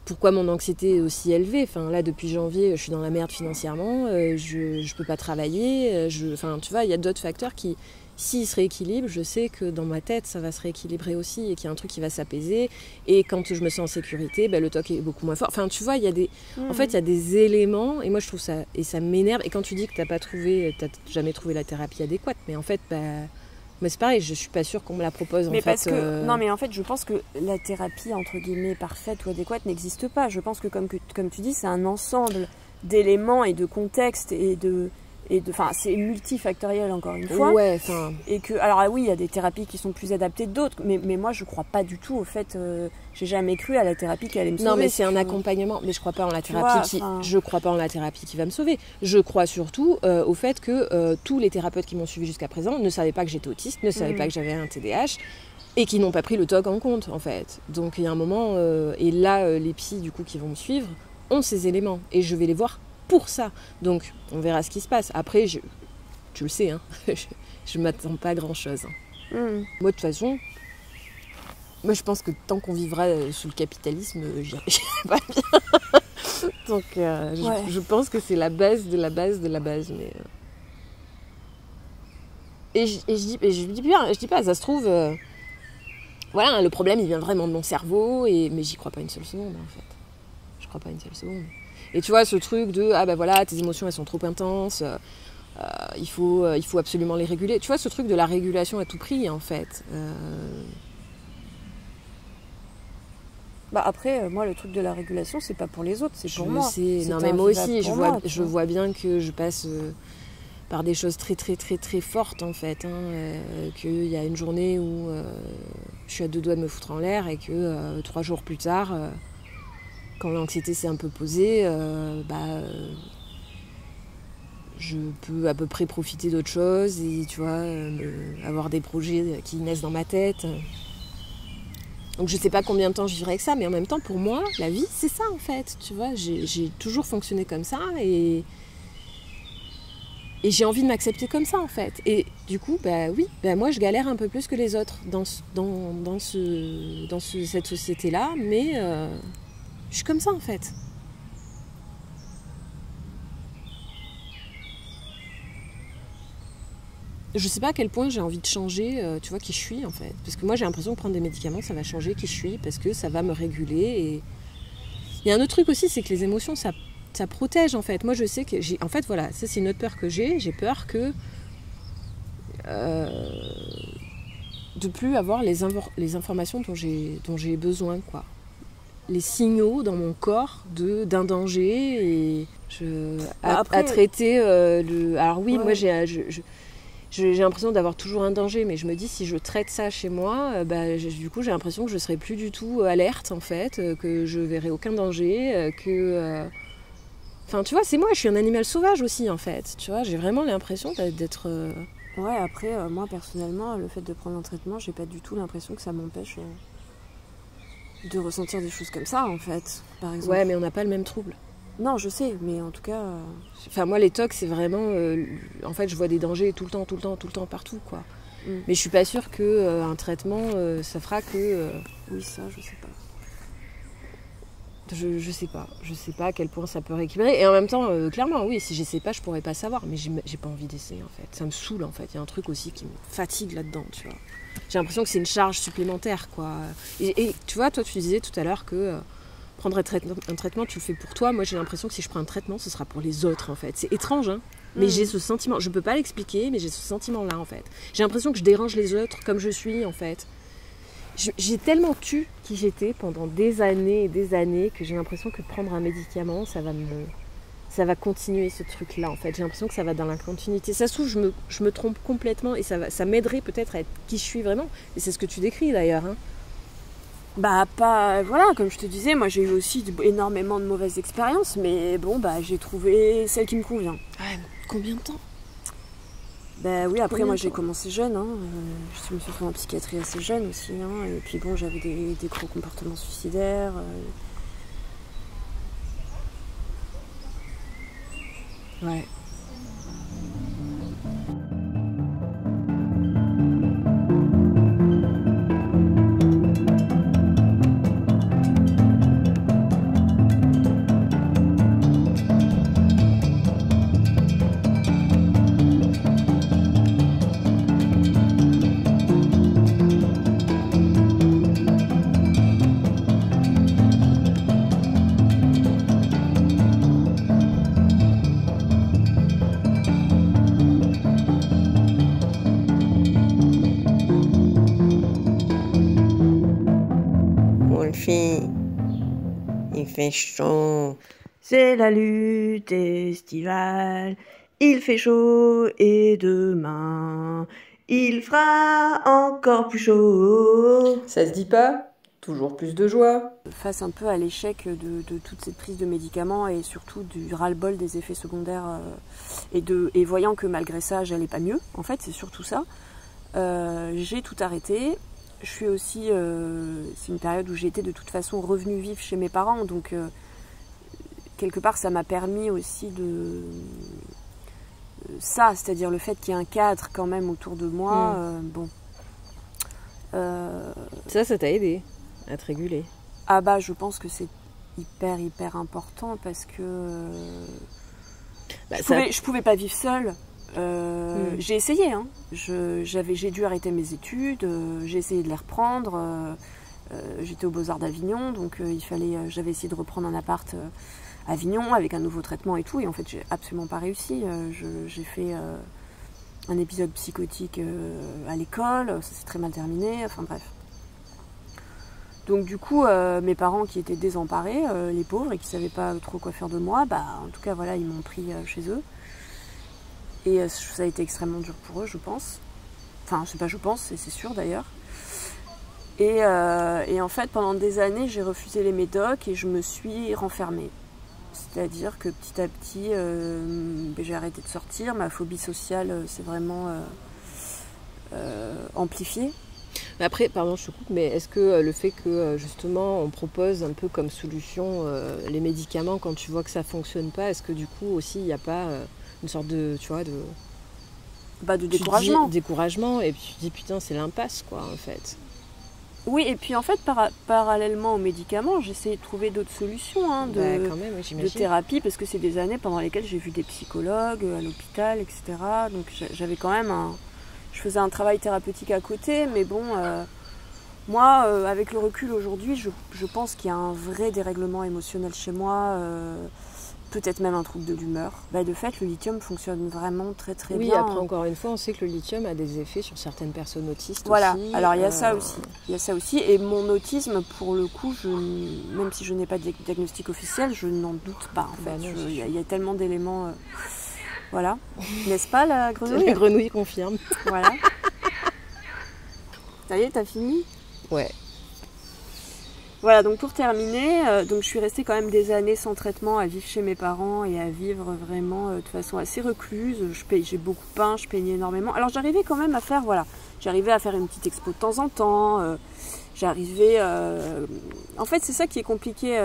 pourquoi mon anxiété est aussi élevée ? Enfin, là, depuis janvier, je suis dans la merde financièrement. Je peux pas travailler. Enfin, tu vois, il y a d'autres facteurs qui... S'il se rééquilibre, je sais que dans ma tête, ça va se rééquilibrer aussi et qu'il y a un truc qui va s'apaiser. Et quand je me sens en sécurité, le TOC est beaucoup moins fort. Enfin, tu vois, il y a des... En fait, il y a des éléments, et moi, je trouve ça... Et ça m'énerve. Et quand tu dis que t'as jamais trouvé la thérapie adéquate, mais en fait, mais c'est pareil, je suis pas sûre qu'on me la propose, mais en fait. Non, mais en fait, je pense que la thérapie, entre guillemets, parfaite ou adéquate n'existe pas. Je pense que, comme tu dis, c'est un ensemble d'éléments et de contextes enfin, c'est multifactoriel encore une fois. Ouais, et que, alors oui, il y a des thérapies qui sont plus adaptées que d'autres, mais moi je crois pas du tout au fait. J'ai jamais cru à la thérapie qui allait me sauver. Non, mais c'est un accompagnement. Mais je crois pas en la thérapie je crois pas en la thérapie qui va me sauver. Je crois surtout au fait que tous les thérapeutes qui m'ont suivi jusqu'à présent ne savaient pas que j'étais autiste, ne savaient pas que j'avais un TDAH. Et qui n'ont pas pris le TOC en compte, en fait. Donc il y a un moment, et là, les psys du coup qui vont me suivre ont ces éléments, et je vais les voir pour ça. Donc on verra ce qui se passe. Après, tu le sais, hein, je m'attends pas à grand chose. Moi, de toute façon, je pense que tant qu'on vivra sous le capitalisme, j'irai pas bien. Donc je pense que c'est la base de la base de la base. Mais je dis pas, ça se trouve. Voilà, le problème il vient vraiment de mon cerveau, mais j'y crois pas une seule seconde en fait. Je crois pas une seule seconde. Et tu vois ce truc de voilà, tes émotions elles sont trop intenses, il faut absolument les réguler. Tu vois ce truc de la régulation à tout prix en fait. Après moi le truc de la régulation c'est pas pour les autres, c'est pour moi. Non mais moi aussi je vois bien que je passe par des choses très très très très fortes en fait, qu'il y a une journée où je suis à deux doigts de me foutre en l'air et que 3 jours plus tard, quand l'anxiété s'est un peu posée, je peux à peu près profiter d'autre chose et tu vois, avoir des projets qui naissent dans ma tête. Donc je sais pas combien de temps je vivrai avec ça, mais en même temps pour moi la vie c'est ça en fait, tu vois, j'ai toujours fonctionné comme ça et j'ai envie de m'accepter comme ça en fait. Et du coup, moi je galère un peu plus que les autres dans cette société-là, mais je suis comme ça en fait. Je sais pas à quel point j'ai envie de changer, tu vois, qui je suis en fait. Parce que moi j'ai l'impression que prendre des médicaments ça va changer qui je suis, parce que ça va me réguler. Et il y a un autre truc aussi, c'est que les émotions ça protège en fait. Moi je sais que en fait voilà, ça c'est une autre peur que j'ai peur que de plus avoir les informations dont j'ai besoin quoi. les signaux dans mon corps d'un danger et à traiter le... Alors oui, moi j'ai l'impression d'avoir toujours un danger, mais je me dis si je traite ça chez moi, du coup j'ai l'impression que je serai plus du tout alerte en fait, que je verrai aucun danger, Enfin tu vois, c'est moi, je suis un animal sauvage aussi en fait, tu vois, j'ai vraiment l'impression d'être... Ouais, après, moi personnellement, le fait de prendre un traitement, j'ai pas du tout l'impression que ça m'empêche de ressentir des choses comme ça en fait, par exemple. Ouais, mais on n'a pas le même trouble. Non, je sais, mais en tout cas... Enfin, moi, les TOC, c'est vraiment... en fait, je vois des dangers tout le temps, partout, quoi. Mais je suis pas sûre qu'un traitement, ça fera que... Oui, ça, je sais pas. Je sais pas. Je sais pas à quel point ça peut rééquilibrer. Et en même temps, clairement, oui, si j'essaie pas, je pourrais pas savoir. Mais j'ai pas envie d'essayer, en fait. Ça me saoule, en fait. Il y a un truc aussi qui me fatigue là-dedans, tu vois. J'ai l'impression que c'est une charge supplémentaire, quoi. Et tu vois, toi, tu disais tout à l'heure que... prendre un traitement, tu le fais pour toi. Moi, j'ai l'impression que si je prends un traitement, ce sera pour les autres, en fait. C'est étrange, hein. Mais j'ai ce sentiment. Je peux pas l'expliquer, mais j'ai ce sentiment-là, en fait. J'ai l'impression que je dérange les autres comme je suis, en fait. J'ai tellement tu qui j'étais pendant des années et des années que j'ai l'impression que prendre un médicament, ça va continuer ce truc-là, en fait. J'ai l'impression que ça va dans la continuité. Ça se trouve, je me trompe complètement et ça m'aiderait peut-être à être qui je suis vraiment. Et c'est ce que tu décris, d'ailleurs, hein. Voilà, comme je te disais, moi j'ai eu aussi énormément de mauvaises expériences, mais bon, j'ai trouvé celle qui me convient. Ouais, combien de temps ? Oui, après moi j'ai commencé jeune, hein. Je me suis fait en psychiatrie assez jeune aussi, hein. Et puis bon, j'avais des gros comportements suicidaires. Ouais. Il fait chaud. C'est la lutte estivale. Il fait chaud et demain, il fera encore plus chaud. Ça se dit pas ? Toujours plus de joie. Face un peu à l'échec de toute cette prise de médicaments et surtout du ras-le-bol des effets secondaires et voyant que malgré ça, j'allais pas mieux, en fait, c'est surtout ça, j'ai tout arrêté. Je suis aussi... c'est une période où j'étais de toute façon revenue vivre chez mes parents, donc quelque part ça m'a permis aussi de... ça, c'est-à-dire le fait qu'il y ait un cadre quand même autour de moi, bon. Ça t'a aidé à te réguler? Ah je pense que c'est hyper important parce que je pouvais pas vivre seule. J'ai essayé, hein. J'ai dû arrêter mes études, j'ai essayé de les reprendre. J'étais aux Beaux-Arts d'Avignon, donc j'avais essayé de reprendre un appart à Avignon avec un nouveau traitement et tout, et en fait j'ai absolument pas réussi. J'ai fait un épisode psychotique à l'école, ça s'est très mal terminé, enfin bref. Donc du coup, mes parents qui étaient désemparés, les pauvres, et qui savaient pas trop quoi faire de moi, en tout cas voilà, ils m'ont pris chez eux. Et ça a été extrêmement dur pour eux, je pense. Enfin, c'est pas je pense, c'est sûr d'ailleurs. Et en fait, pendant des années, j'ai refusé les médocs et je me suis renfermée. C'est-à-dire que petit à petit, j'ai arrêté de sortir. Ma phobie sociale s'est vraiment amplifiée. Après, pardon, je te coupe, mais est-ce que le fait que justement on propose un peu comme solution les médicaments quand tu vois que ça fonctionne pas, est-ce que du coup aussi il n'y a pas une sorte de, tu vois, de découragement. Découragement, et puis tu te dis putain, c'est l'impasse quoi en fait. Oui, et puis en fait, parallèlement aux médicaments, j'essayais de trouver d'autres solutions quand même, oui, de thérapie, parce que c'est des années pendant lesquelles j'ai vu des psychologues à l'hôpital, etc. Donc j'avais quand même je faisais un travail thérapeutique à côté, mais bon, moi, avec le recul aujourd'hui, je pense qu'il y a un vrai dérèglement émotionnel chez moi, peut-être même un trouble de l'humeur. De fait, le lithium fonctionne vraiment très très bien. Oui, après encore une fois, on sait que le lithium a des effets sur certaines personnes autistes voilà. aussi. Alors il y a ça aussi. Il y a ça aussi. Et mon autisme, pour le coup, même si je n'ai pas de diagnostic officiel, je n'en doute pas. En fait, il y a tellement d'éléments. Voilà. N'est-ce pas la grenouille ? La grenouille confirme. Voilà. Ça y est, t'as fini ? Ouais. Voilà, donc pour terminer, donc je suis restée quand même des années sans traitement à vivre chez mes parents et à vivre vraiment de façon assez recluse. J'ai beaucoup peint, je peignais énormément. Alors j'arrivais quand même à faire, j'arrivais à faire une petite expo de temps en temps. J'arrivais... En fait, c'est ça qui est compliqué.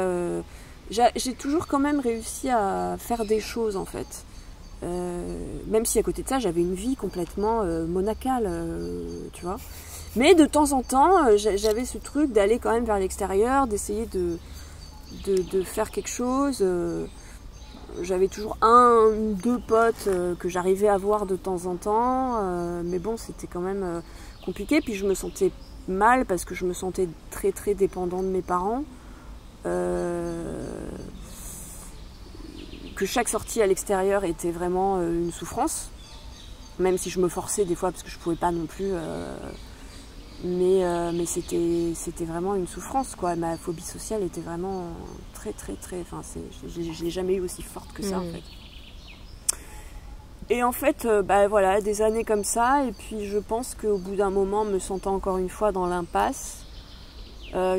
J'ai toujours quand même réussi à faire des choses, en fait. Même si à côté de ça, j'avais une vie complètement monacale, tu vois. Mais de temps en temps, j'avais ce truc d'aller quand même vers l'extérieur, d'essayer de faire quelque chose. J'avais toujours 1 ou 2 potes que j'arrivais à voir de temps en temps. Mais bon, c'était quand même compliqué. Puis je me sentais mal parce que je me sentais très très dépendante de mes parents. Que chaque sortie à l'extérieur était vraiment une souffrance. Même si je me forçais des fois parce que je ne pouvais pas non plus... Mais c'était vraiment une souffrance, quoi. Ma phobie sociale était vraiment très très très... Enfin, je l'ai jamais eu aussi forte que ça, en fait. Et en fait, voilà, des années comme ça. Et puis je pense qu'au bout d'un moment, me sentant encore une fois dans l'impasse,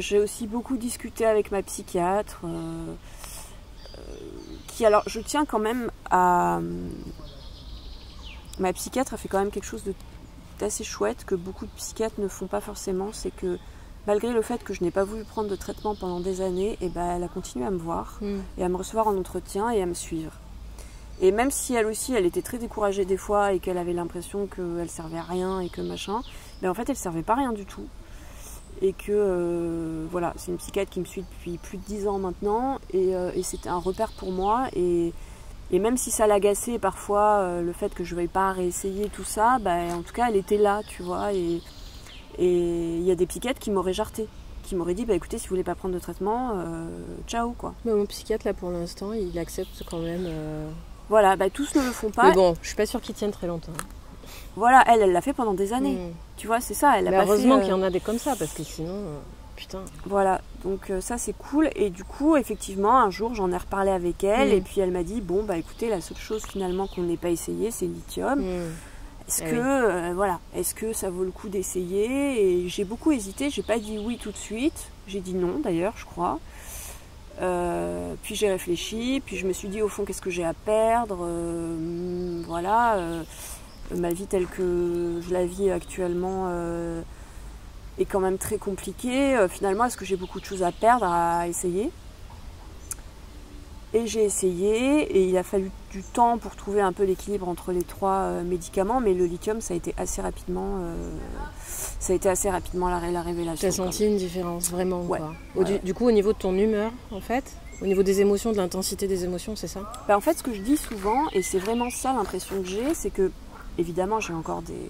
j'ai aussi beaucoup discuté avec ma psychiatre, qui, alors, je tiens quand même à... Ma psychiatre a fait quand même quelque chose d'assez chouette que beaucoup de psychiatres ne font pas forcément, c'est que malgré le fait que je n'ai pas voulu prendre de traitement pendant des années, elle a continué à me voir et à me recevoir en entretien et à me suivre. Et même si elle aussi, elle était très découragée des fois et qu'elle avait l'impression qu'elle servait à rien et que machin, en fait elle servait pas à rien du tout. Et que voilà, c'est une psychiatre qui me suit depuis plus de 10 ans maintenant et c'était un repère pour moi et même si ça l'agaçait parfois, le fait que je ne veuille pas réessayer tout ça, en tout cas, elle était là, tu vois. Et il y a des psychiatres qui m'auraient jarté, qui m'auraient dit, écoutez, si vous ne voulez pas prendre de traitement, ciao, quoi. Mais mon psychiatre, là, pour l'instant, il accepte quand même... Voilà, tous ne le font pas. Mais bon, je suis pas sûre qu'ils tiennent très longtemps. Voilà, elle l'a fait pendant des années. Tu vois, c'est ça. Elle a mais pas heureusement fait, qu'il y en a des comme ça, parce que sinon... Putain. Voilà, donc ça c'est cool. Et du coup, effectivement, un jour j'en ai reparlé avec elle et puis elle m'a dit écoutez, la seule chose finalement qu'on n'ait pas essayé, c'est le lithium. Est-ce que est-ce que ça vaut le coup d'essayer? Et j'ai beaucoup hésité, j'ai pas dit oui tout de suite, j'ai dit non d'ailleurs, je crois. Puis j'ai réfléchi, puis je me suis dit au fond qu'est-ce que j'ai à perdre, ma vie telle que je la vis actuellement est quand même très compliquée. Finalement, est-ce que j'ai beaucoup de choses à perdre à essayer? Et j'ai essayé, et il a fallu du temps pour trouver un peu l'équilibre entre les 3 médicaments, mais le lithium, ça a été assez rapidement, la révélation. Tu as senti une différence, vraiment, ouais. Quoi. Du coup, au niveau de ton humeur, en fait, au niveau des émotions, de l'intensité des émotions, c'est ça? En fait, ce que je dis souvent, et c'est vraiment ça l'impression que j'ai, c'est que, évidemment, j'ai encore des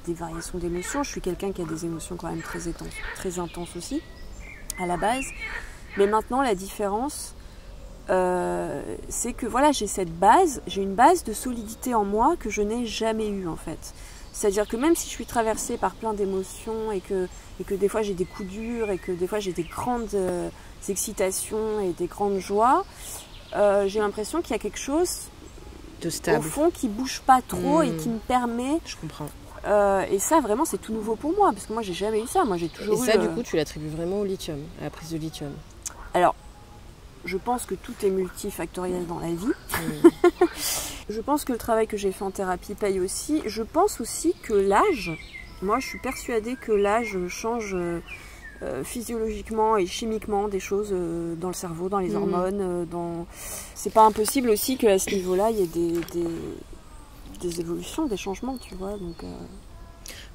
variations d'émotions. Je suis quelqu'un qui a des émotions quand même très intenses aussi, à la base. Mais maintenant, la différence, c'est que voilà, j'ai une base de solidité en moi que je n'ai jamais eue, en fait. C'est-à-dire que même si je suis traversée par plein d'émotions et que des fois j'ai des coups durs et que des fois j'ai des grandes excitations et des grandes joies, j'ai l'impression qu'il y a quelque chose de stable, au fond, qui bouge pas trop et qui me permet... Je comprends. Et ça, vraiment, c'est tout nouveau pour moi, parce que moi, j'ai jamais eu ça. Moi, j'ai toujours eu... Et ça, du coup, tu l'attribues vraiment au lithium, à la prise de lithium? Alors, je pense que tout est multifactoriel dans la vie. Je pense que le travail que j'ai fait en thérapie paye aussi. Je pense aussi que l'âge, moi, je suis persuadée que l'âge change physiologiquement et chimiquement des choses dans le cerveau, dans les hormones. C'est pas impossible aussi qu'à ce niveau-là, il y ait des évolutions, des changements, tu vois. Donc,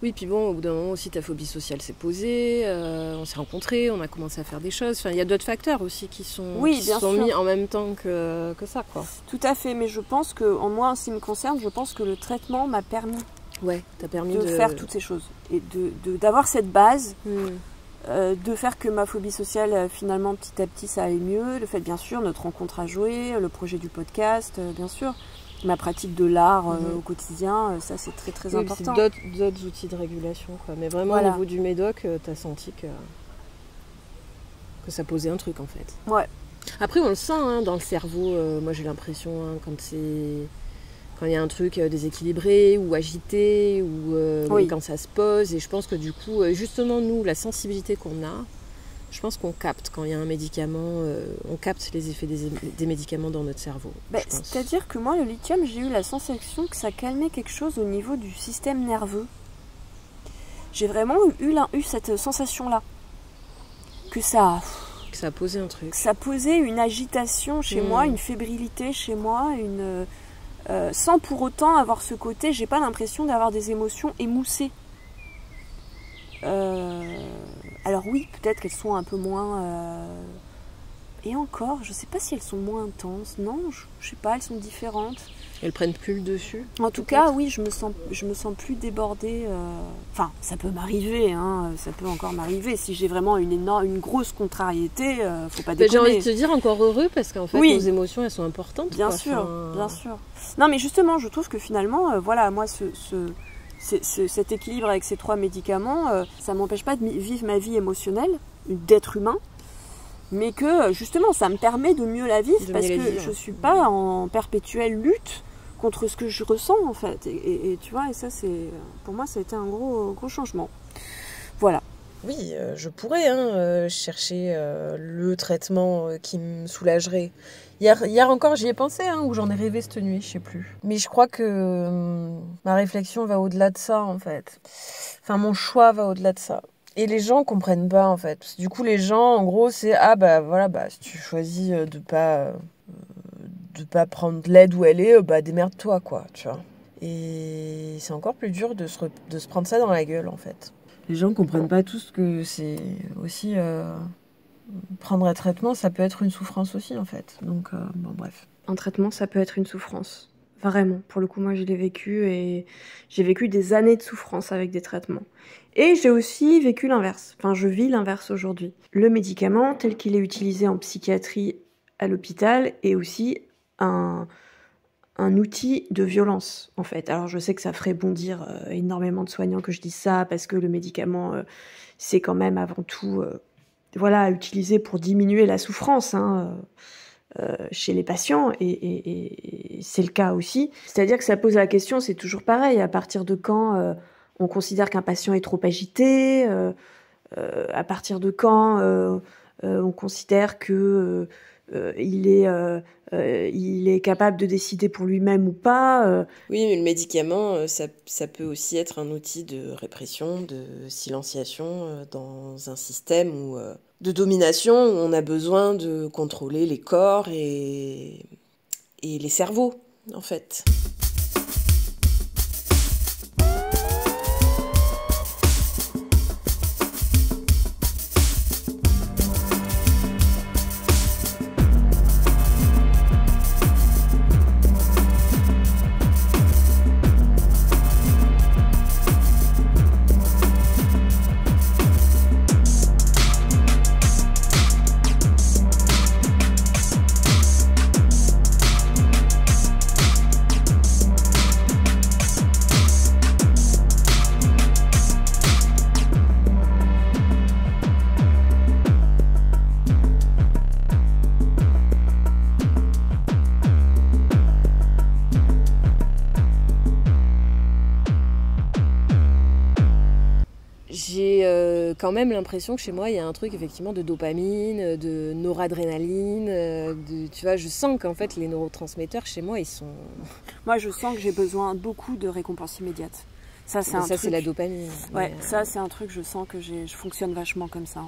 Oui, puis bon, au bout d'un moment aussi, ta phobie sociale s'est posée, on s'est rencontrés, on a commencé à faire des choses. Enfin, il y a d'autres facteurs aussi qui sont mis en même temps que ça, quoi. Tout à fait, mais je pense que, en moi, en ce qui me concerne, je pense que le traitement m'a permis, t'as permis de faire toutes ces choses et d'avoir cette base de faire que ma phobie sociale, finalement, petit à petit, ça aille mieux. Le fait, bien sûr, notre rencontre à jouer, le projet du podcast, bien sûr. Ma pratique de l'art au quotidien, ça, c'est très, très important. C'est d'autres outils de régulation, quoi. Mais vraiment, au niveau du médoc, t'as senti que ça posait un truc, en fait. Ouais. Après, on le sent hein, dans le cerveau. Moi, j'ai l'impression, hein, quand il y a un truc déséquilibré ou agité, ou quand ça se pose. Et je pense que du coup, justement, nous, la sensibilité qu'on a, je pense qu'on capte quand il y a un médicament, on capte les effets des médicaments dans notre cerveau. C'est-à-dire que moi, le lithium, j'ai eu la sensation que ça calmait quelque chose au niveau du système nerveux. J'ai vraiment eu cette sensation-là. Que ça posait un truc. Ça posait une agitation chez moi, une fébrilité chez moi, sans pour autant avoir ce côté, j'ai pas l'impression d'avoir des émotions émoussées. Alors oui, peut-être qu'elles sont un peu moins... Et encore, je sais pas si elles sont moins intenses. Non, je sais pas, elles sont différentes. Elles prennent plus le dessus. En tout cas, oui, je me sens plus débordée. Enfin, ça peut m'arriver, hein, ça peut encore m'arriver. Si j'ai vraiment une grosse contrariété, faut pas déconner. J'ai envie de te dire encore heureux parce qu'en fait, nos émotions, elles sont importantes. Bien sûr, bien sûr. Non, mais justement, je trouve que finalement, voilà, moi, cet équilibre avec ces 3 médicaments, ça m'empêche pas de vivre ma vie émotionnelle, d'être humain. Mais que justement ça me permet de mieux la vivre parce que je suis pas en perpétuelle lutte contre ce que je ressens en fait et tu vois, et ça c'est pour moi ça a été un gros changement. Voilà. Oui, je pourrais chercher le traitement qui me soulagerait. Hier encore j'y ai pensé ou j'en ai rêvé cette nuit, je sais plus. Mais je crois que ma réflexion va au-delà de ça en fait. Enfin mon choix va au-delà de ça. Et les gens comprennent pas en fait. Parce que du coup les gens en gros c'est si tu choisis de pas prendre l'aide où elle est, démerde-toi quoi, tu vois. Et c'est encore plus dur de se prendre ça dans la gueule en fait. Les gens comprennent pas tous que c'est aussi prendre un traitement, ça peut être une souffrance aussi en fait. Donc bref. Un traitement, ça peut être une souffrance. Vraiment, pour le coup, moi je l'ai vécu et j'ai vécu des années de souffrance avec des traitements. Et j'ai aussi vécu l'inverse. Enfin, je vis l'inverse aujourd'hui. Le médicament, tel qu'il est utilisé en psychiatrie à l'hôpital, est aussi un outil de violence, en fait. Alors, je sais que ça ferait bondir énormément de soignants que je dise ça, parce que le médicament, c'est quand même avant tout utilisé pour diminuer la souffrance, chez les patients, et c'est le cas aussi. C'est-à-dire que ça pose la question, c'est toujours pareil, à partir de quand on considère qu'un patient est trop agité, à partir de quand on considère que il est capable de décider pour lui-même ou pas. Oui, mais le médicament, ça peut aussi être un outil de répression, de silenciation dans un système de domination où on a besoin de contrôler les corps et les cerveaux, en fait. Quand même l'impression que chez moi il y a un truc effectivement de dopamine, de noradrénaline, tu vois, je sens qu'en fait les neurotransmetteurs chez moi ils sont... Moi je sens que j'ai besoin beaucoup de récompenses immédiates. Ça c'est la dopamine. Ouais, ça c'est un truc, je sens que je fonctionne vachement comme ça.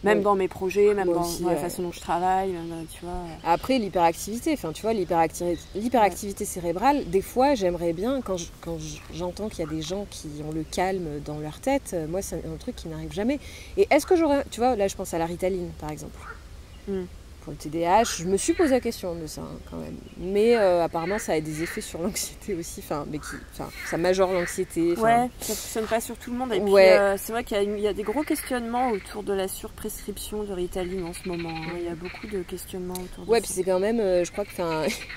Même dans mes projets, même dans la façon dont je travaille, même, tu vois. Après, l'hyperactivité, enfin, tu vois, l'hyperactivité cérébrale, des fois, j'aimerais bien, quand j'entends qu'il y a des gens qui ont le calme dans leur tête, moi, c'est un truc qui n'arrive jamais. Et est-ce que j'aurais... Tu vois, là, je pense à la Ritaline, par exemple. pour le TDAH. Je me suis posé la question de ça quand même. Mais apparemment ça a des effets sur l'anxiété aussi, ça majore l'anxiété. Ouais, ça ne fonctionne pas sur tout le monde. Et puis c'est vrai qu'il y a des gros questionnements autour de la surprescription de Ritaline en ce moment. Hein. Il y a beaucoup de questionnements autour de ça. Ouais, puis c'est quand même, je crois que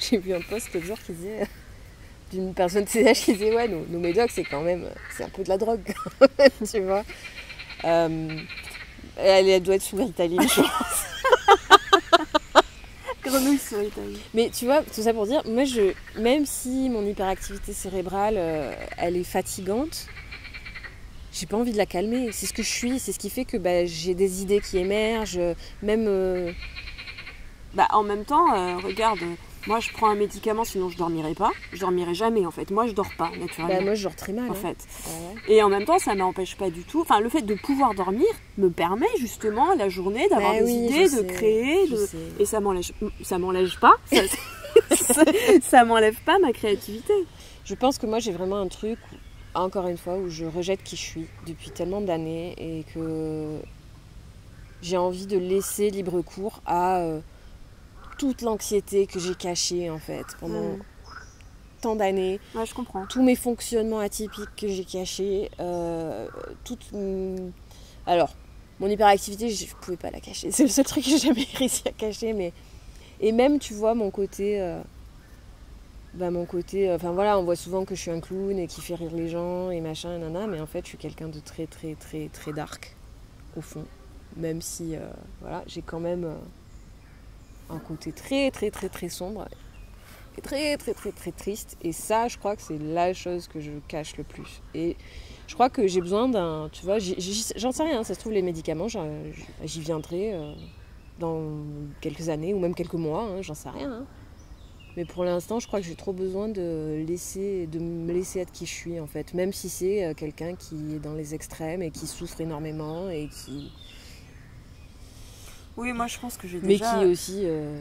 j'ai vu un post l'autre jour qui disait... d'une personne TDAH qui disait ouais nos médocs c'est quand même c'est un peu de la drogue quand même, tu vois. Elle doit être sous Ritaline, je pense. Grenouille sous Ritaline. Mais tu vois, tout ça pour dire, moi même si mon hyperactivité cérébrale elle est fatigante, j'ai pas envie de la calmer. C'est ce que je suis, c'est ce qui fait que j'ai des idées qui émergent, même. En même temps, regarde. Moi, je prends un médicament, sinon je dormirai pas. Je dormirai jamais, en fait. Moi, je dors pas, naturellement. Moi, je dors très mal. En fait. Et en même temps, ça m'empêche pas du tout. Enfin, le fait de pouvoir dormir me permet justement la journée d'avoir des idées, de créer. Et ça m'enlève pas. Ça m'enlève pas ma créativité. Je pense que moi, j'ai vraiment un truc, encore une fois, où je rejette qui je suis depuis tellement d'années et que j'ai envie de laisser libre cours à... toute l'anxiété que j'ai cachée en fait pendant tant d'années. Ouais, je comprends. Tous mes fonctionnements atypiques que j'ai cachés. Alors, mon hyperactivité, je ne pouvais pas la cacher. C'est le seul truc que j'ai jamais réussi à cacher. Et même, tu vois, mon côté... on voit souvent que je suis un clown et qui fait rire les gens et machin, nana, mais en fait, je suis quelqu'un de très, très, très, très dark, au fond. Même si, j'ai quand même... un côté très très très très sombre et très très très très triste, et ça je crois que c'est la chose que je cache le plus. Et je crois que j'ai besoin d'un, tu vois, j'en sais rien, ça se trouve les médicaments j'y viendrai dans quelques années ou même quelques mois, hein, j'en sais rien, hein. Mais pour l'instant je crois que j'ai trop besoin de me laisser être qui je suis en fait, même si c'est quelqu'un qui est dans les extrêmes et qui souffre énormément et qui... Oui, moi je pense que j'ai déjà... Mais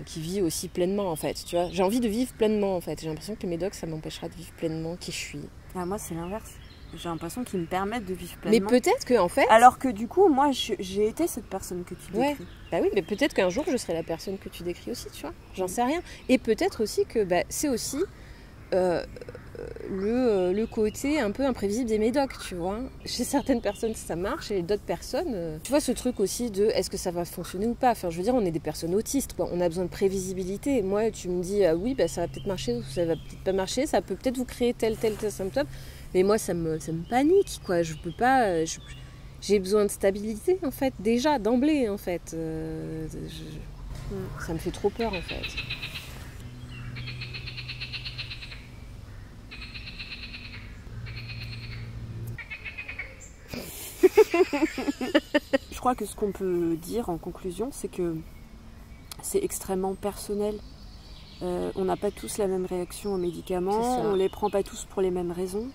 qui vit aussi pleinement en fait, tu vois. J'ai envie de vivre pleinement en fait. J'ai l'impression que les médocs, ça m'empêchera de vivre pleinement qui je suis. Ah, moi c'est l'inverse. J'ai l'impression qu'ils me permettent de vivre pleinement. Mais peut-être que en fait... Alors que du coup, moi j'ai été cette personne que tu décris. Ouais. Bah oui, mais peut-être qu'un jour je serai la personne que tu décris aussi, tu vois. J'en sais rien. Et peut-être aussi que c'est aussi... le côté un peu imprévisible des médocs, tu vois. Chez certaines personnes ça marche et d'autres personnes tu vois, ce truc aussi de est-ce que ça va fonctionner ou pas. Enfin, je veux dire, on est des personnes autistes, quoi. On a besoin de prévisibilité. Moi tu me dis oui, ça va peut-être marcher ou ça va peut-être pas marcher, ça peut peut-être vous créer tel symptôme, mais moi ça me panique, quoi. Je peux pas, j'ai besoin de stabilité en fait, déjà d'emblée en fait. Ça me fait trop peur en fait. Je crois que ce qu'on peut dire en conclusion, c'est que c'est extrêmement personnel. On n'a pas tous la même réaction aux médicaments, on ne les prend pas tous pour les mêmes raisons.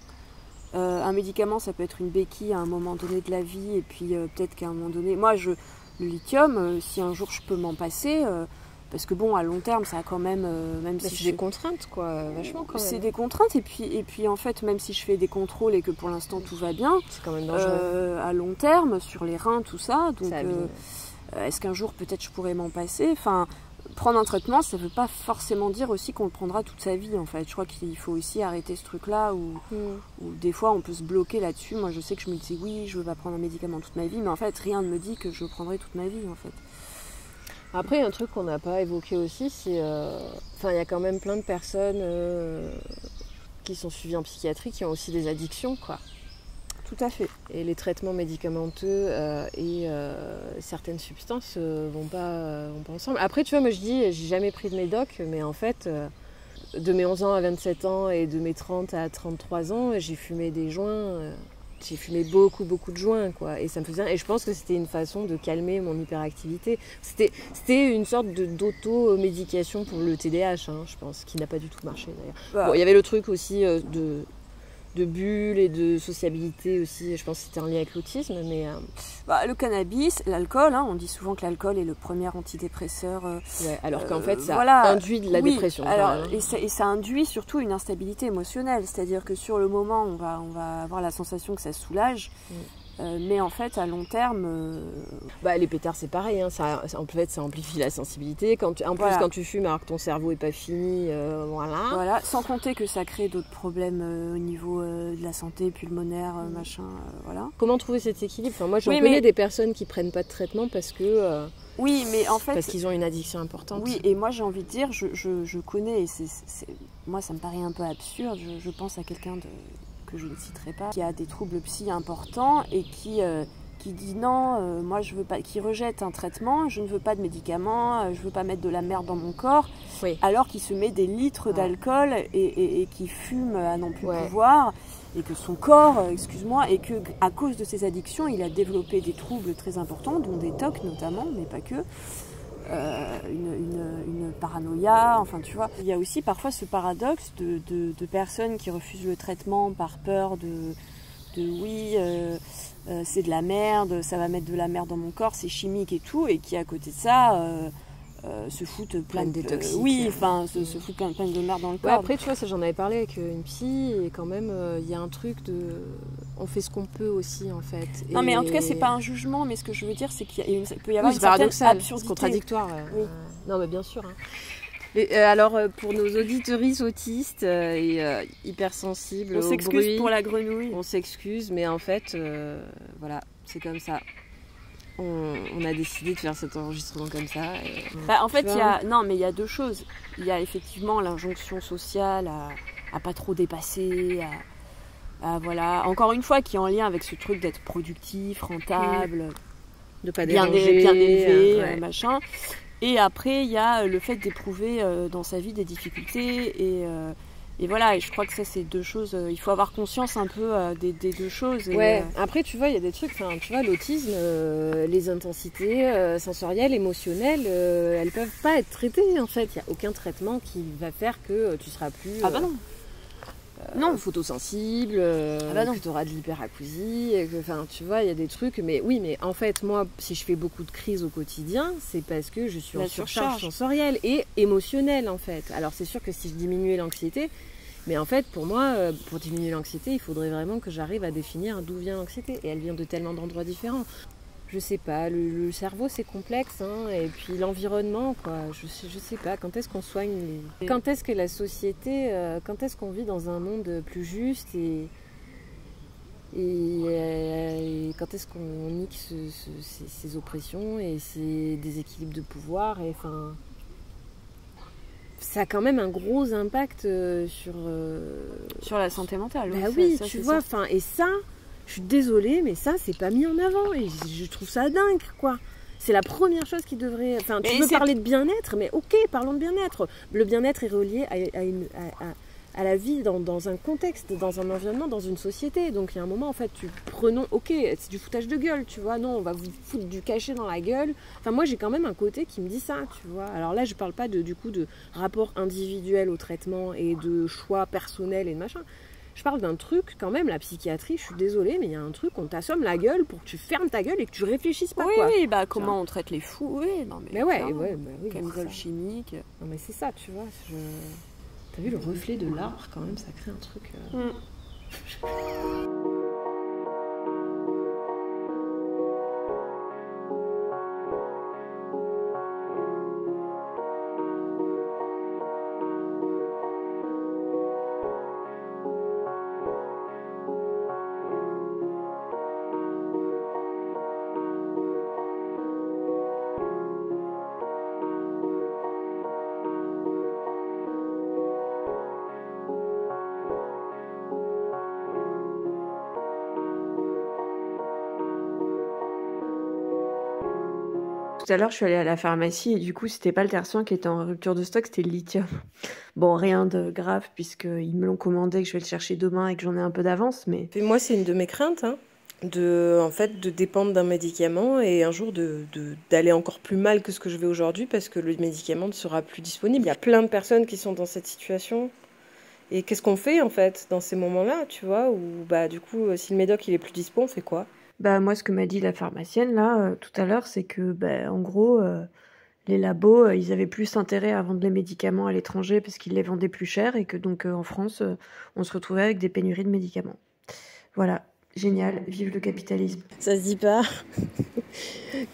Un médicament, ça peut être une béquille à un moment donné de la vie, et puis peut-être qu'à un moment donné... Moi, le lithium, si un jour je peux m'en passer... parce que bon, à long terme, ça a quand même... même si c'est des contraintes, quoi, vachement quand même. C'est des contraintes, et puis en fait, même si je fais des contrôles et que pour l'instant tout va bien, c'est quand même dangereux. À long terme, sur les reins, tout ça, donc est-ce qu'un jour peut-être je pourrais m'en passer? Enfin, prendre un traitement, ça ne veut pas forcément dire aussi qu'on le prendra toute sa vie, en fait. Je crois qu'il faut aussi arrêter ce truc-là où des fois on peut se bloquer là-dessus. Moi, je sais que je me disais oui, je ne veux pas prendre un médicament toute ma vie, mais en fait, rien ne me dit que je le prendrai toute ma vie, en fait. Après, un truc qu'on n'a pas évoqué aussi, c'est... il y a quand même plein de personnes qui sont suivies en psychiatrie qui ont aussi des addictions, quoi. Tout à fait. Et les traitements médicamenteux et certaines substances vont pas ensemble. Après, tu vois, moi je dis, j'ai jamais pris de médoc, mais en fait, de mes 11 ans à 27 ans et de mes 30 à 33 ans, j'ai fumé des joints... J'ai fumé beaucoup de joints, quoi, et ça me faisait... Et je pense que c'était une façon de calmer mon hyperactivité. C'était une sorte d'auto-médication pour le TDAH, hein, je pense, qui n'a pas du tout marché, d'ailleurs. Bon, il y avait le truc aussi de bulles et de sociabilité aussi, je pense que c'était en lien avec l'autisme, mais... le cannabis, l'alcool, hein, on dit souvent que l'alcool est le premier antidépresseur. Ouais, alors qu'en fait, ça induit de la dépression. Alors, et ça induit surtout une instabilité émotionnelle, c'est-à-dire que sur le moment, on va avoir la sensation que ça soulage, Mais en fait, à long terme... les pétards, c'est pareil. Hein. En fait, ça amplifie la sensibilité. Plus, quand tu fumes, alors que ton cerveau n'est pas fini, voilà. Sans compter que ça crée d'autres problèmes au niveau de la santé pulmonaire, machin, voilà. Comment trouver cet équilibre? Enfin, moi, connais des personnes qui ne prennent pas de traitement parce que... oui, mais en fait... Parce qu'ils ont une addiction importante. Oui, et moi, j'ai envie de dire, je connais, et moi, ça me paraît un peu absurde. Je pense à quelqu'un que je ne citerai pas, qui a des troubles psy importants et qui dit non, moi je veux pas, qui rejette un traitement, je ne veux pas de médicaments, je veux pas mettre de la merde dans mon corps, alors qu'il se met des litres d'alcool et qui fume à n'en plus pouvoir, et que son corps, et que à cause de ses addictions, il a développé des troubles très importants, dont des TOC notamment, mais pas que. Une paranoïa, enfin tu vois. Il y a aussi parfois ce paradoxe de personnes qui refusent le traitement par peur c'est de la merde, ça va mettre de la merde dans mon corps, c'est chimique et tout, et qui à côté de ça se foutent plein de toxiques. Se foutent plein de merde dans le corps. Après tu vois, ça j'en avais parlé avec une psy, et quand même il y a un truc on fait ce qu'on peut aussi en fait. Non mais en tout cas c'est pas un jugement, mais ce que je veux dire c'est qu'il peut y avoir une certaine absurdité. C'est contradictoire. Non mais bien sûr. Hein. Alors pour nos auditeuristes autistes et hypersensibles, on s'excuse pour la grenouille. On s'excuse, mais en fait voilà, c'est comme ça. On a décidé de faire cet enregistrement comme ça. En fait, il y a deux choses. Il y a effectivement l'injonction sociale à pas trop dépasser, voilà. Encore une fois, qui est en lien avec ce truc d'être productif, rentable, de pas bien élevé, machin. Et après, il y a le fait d'éprouver dans sa vie des difficultés et voilà, et je crois que ça c'est deux choses, il faut avoir conscience un peu des deux choses. Après tu vois, il y a des trucs, tu vois, l'autisme, les intensités sensorielles, émotionnelles, elles peuvent pas être traitées en fait. Il n'y a aucun traitement qui va faire que tu seras plus non. Photosensible, que tu auras de l'hyperacousie, tu vois, il y a des trucs, mais en fait moi, si je fais beaucoup de crises au quotidien, c'est parce que je suis en surcharge sensorielle et émotionnelle en fait. Alors c'est sûr que si je diminuais l'anxiété, mais en fait pour moi, pour diminuer l'anxiété, il faudrait vraiment que j'arrive à définir d'où vient l'anxiété, et elle vient de tellement d'endroits différents. Je sais pas, le cerveau c'est complexe, hein, et puis l'environnement, quoi. Je sais pas, quand est-ce qu'on soigne quand est-ce que la société, quand est-ce qu'on vit dans un monde plus juste et quand est-ce qu'on nique ces oppressions et ces déséquilibres de pouvoir, et enfin ça a quand même un gros impact sur la santé mentale. Oui, tu vois, et ça, je suis désolée, mais ça, c'est pas mis en avant. Et je trouve ça dingue, quoi. C'est la première chose qui devrait... Enfin, tu veux parler de bien-être, mais ok, parlons de bien-être. Le bien-être est relié à la vie dans un contexte, dans un environnement, dans une société. Donc, il y a un moment, en fait, ok, c'est du foutage de gueule, tu vois. Non, on va vous foutre du cachet dans la gueule. Enfin, moi, j'ai quand même un côté qui me dit ça, tu vois. Alors là, je parle pas de rapport individuel au traitement et de choix personnels et de machin. Je parle d'un truc, quand même, la psychiatrie, je suis désolée, mais il y a un truc, on t'assomme la gueule pour que tu fermes ta gueule et que tu réfléchisses pas, quoi. Oui, comment on traite les fous, non mais... Chemical chimique. Non mais c'est ça, tu vois, T'as vu le reflet de l'arbre, quand même, ça crée un truc... Tout à l'heure, je suis allée à la pharmacie et du coup, c'était pas le tertian qui était en rupture de stock, c'était le lithium. Bon, rien de grave puisqu'ils me l'ont commandé, que je vais le chercher demain et que j'en ai un peu d'avance, mais... Et moi, c'est une de mes craintes, de dépendre d'un médicament et un jour d'aller encore plus mal que ce que je vais aujourd'hui parce que le médicament ne sera plus disponible. Il y a plein de personnes qui sont dans cette situation. Et qu'est-ce qu'on fait, en fait, dans ces moments-là, tu vois, où, du coup, si le médoc, il est plus dispo, on fait quoi ? Moi, ce que m'a dit la pharmacienne, là, tout à l'heure, c'est que, en gros, les labos, ils avaient plus intérêt à vendre les médicaments à l'étranger parce qu'ils les vendaient plus cher et que, donc, en France, on se retrouvait avec des pénuries de médicaments. Voilà. Génial, vive le capitalisme. Ça se dit pas.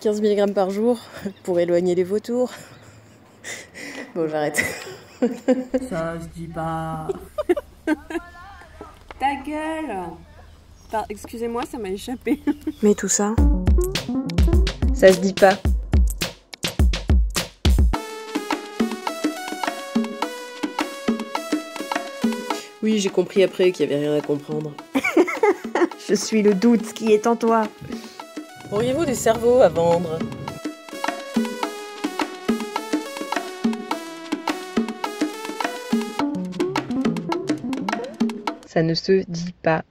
15 mg par jour pour éloigner les vautours. Bon, j'arrête. Ça se dit pas. Ta gueule. Excusez-moi, ça m'a échappé. Mais tout ça... Ça se dit pas. Oui, j'ai compris après qu'il y avait rien à comprendre. Je suis le doute qui est en toi. Auriez-vous des cerveaux à vendre ? Ça ne se dit pas.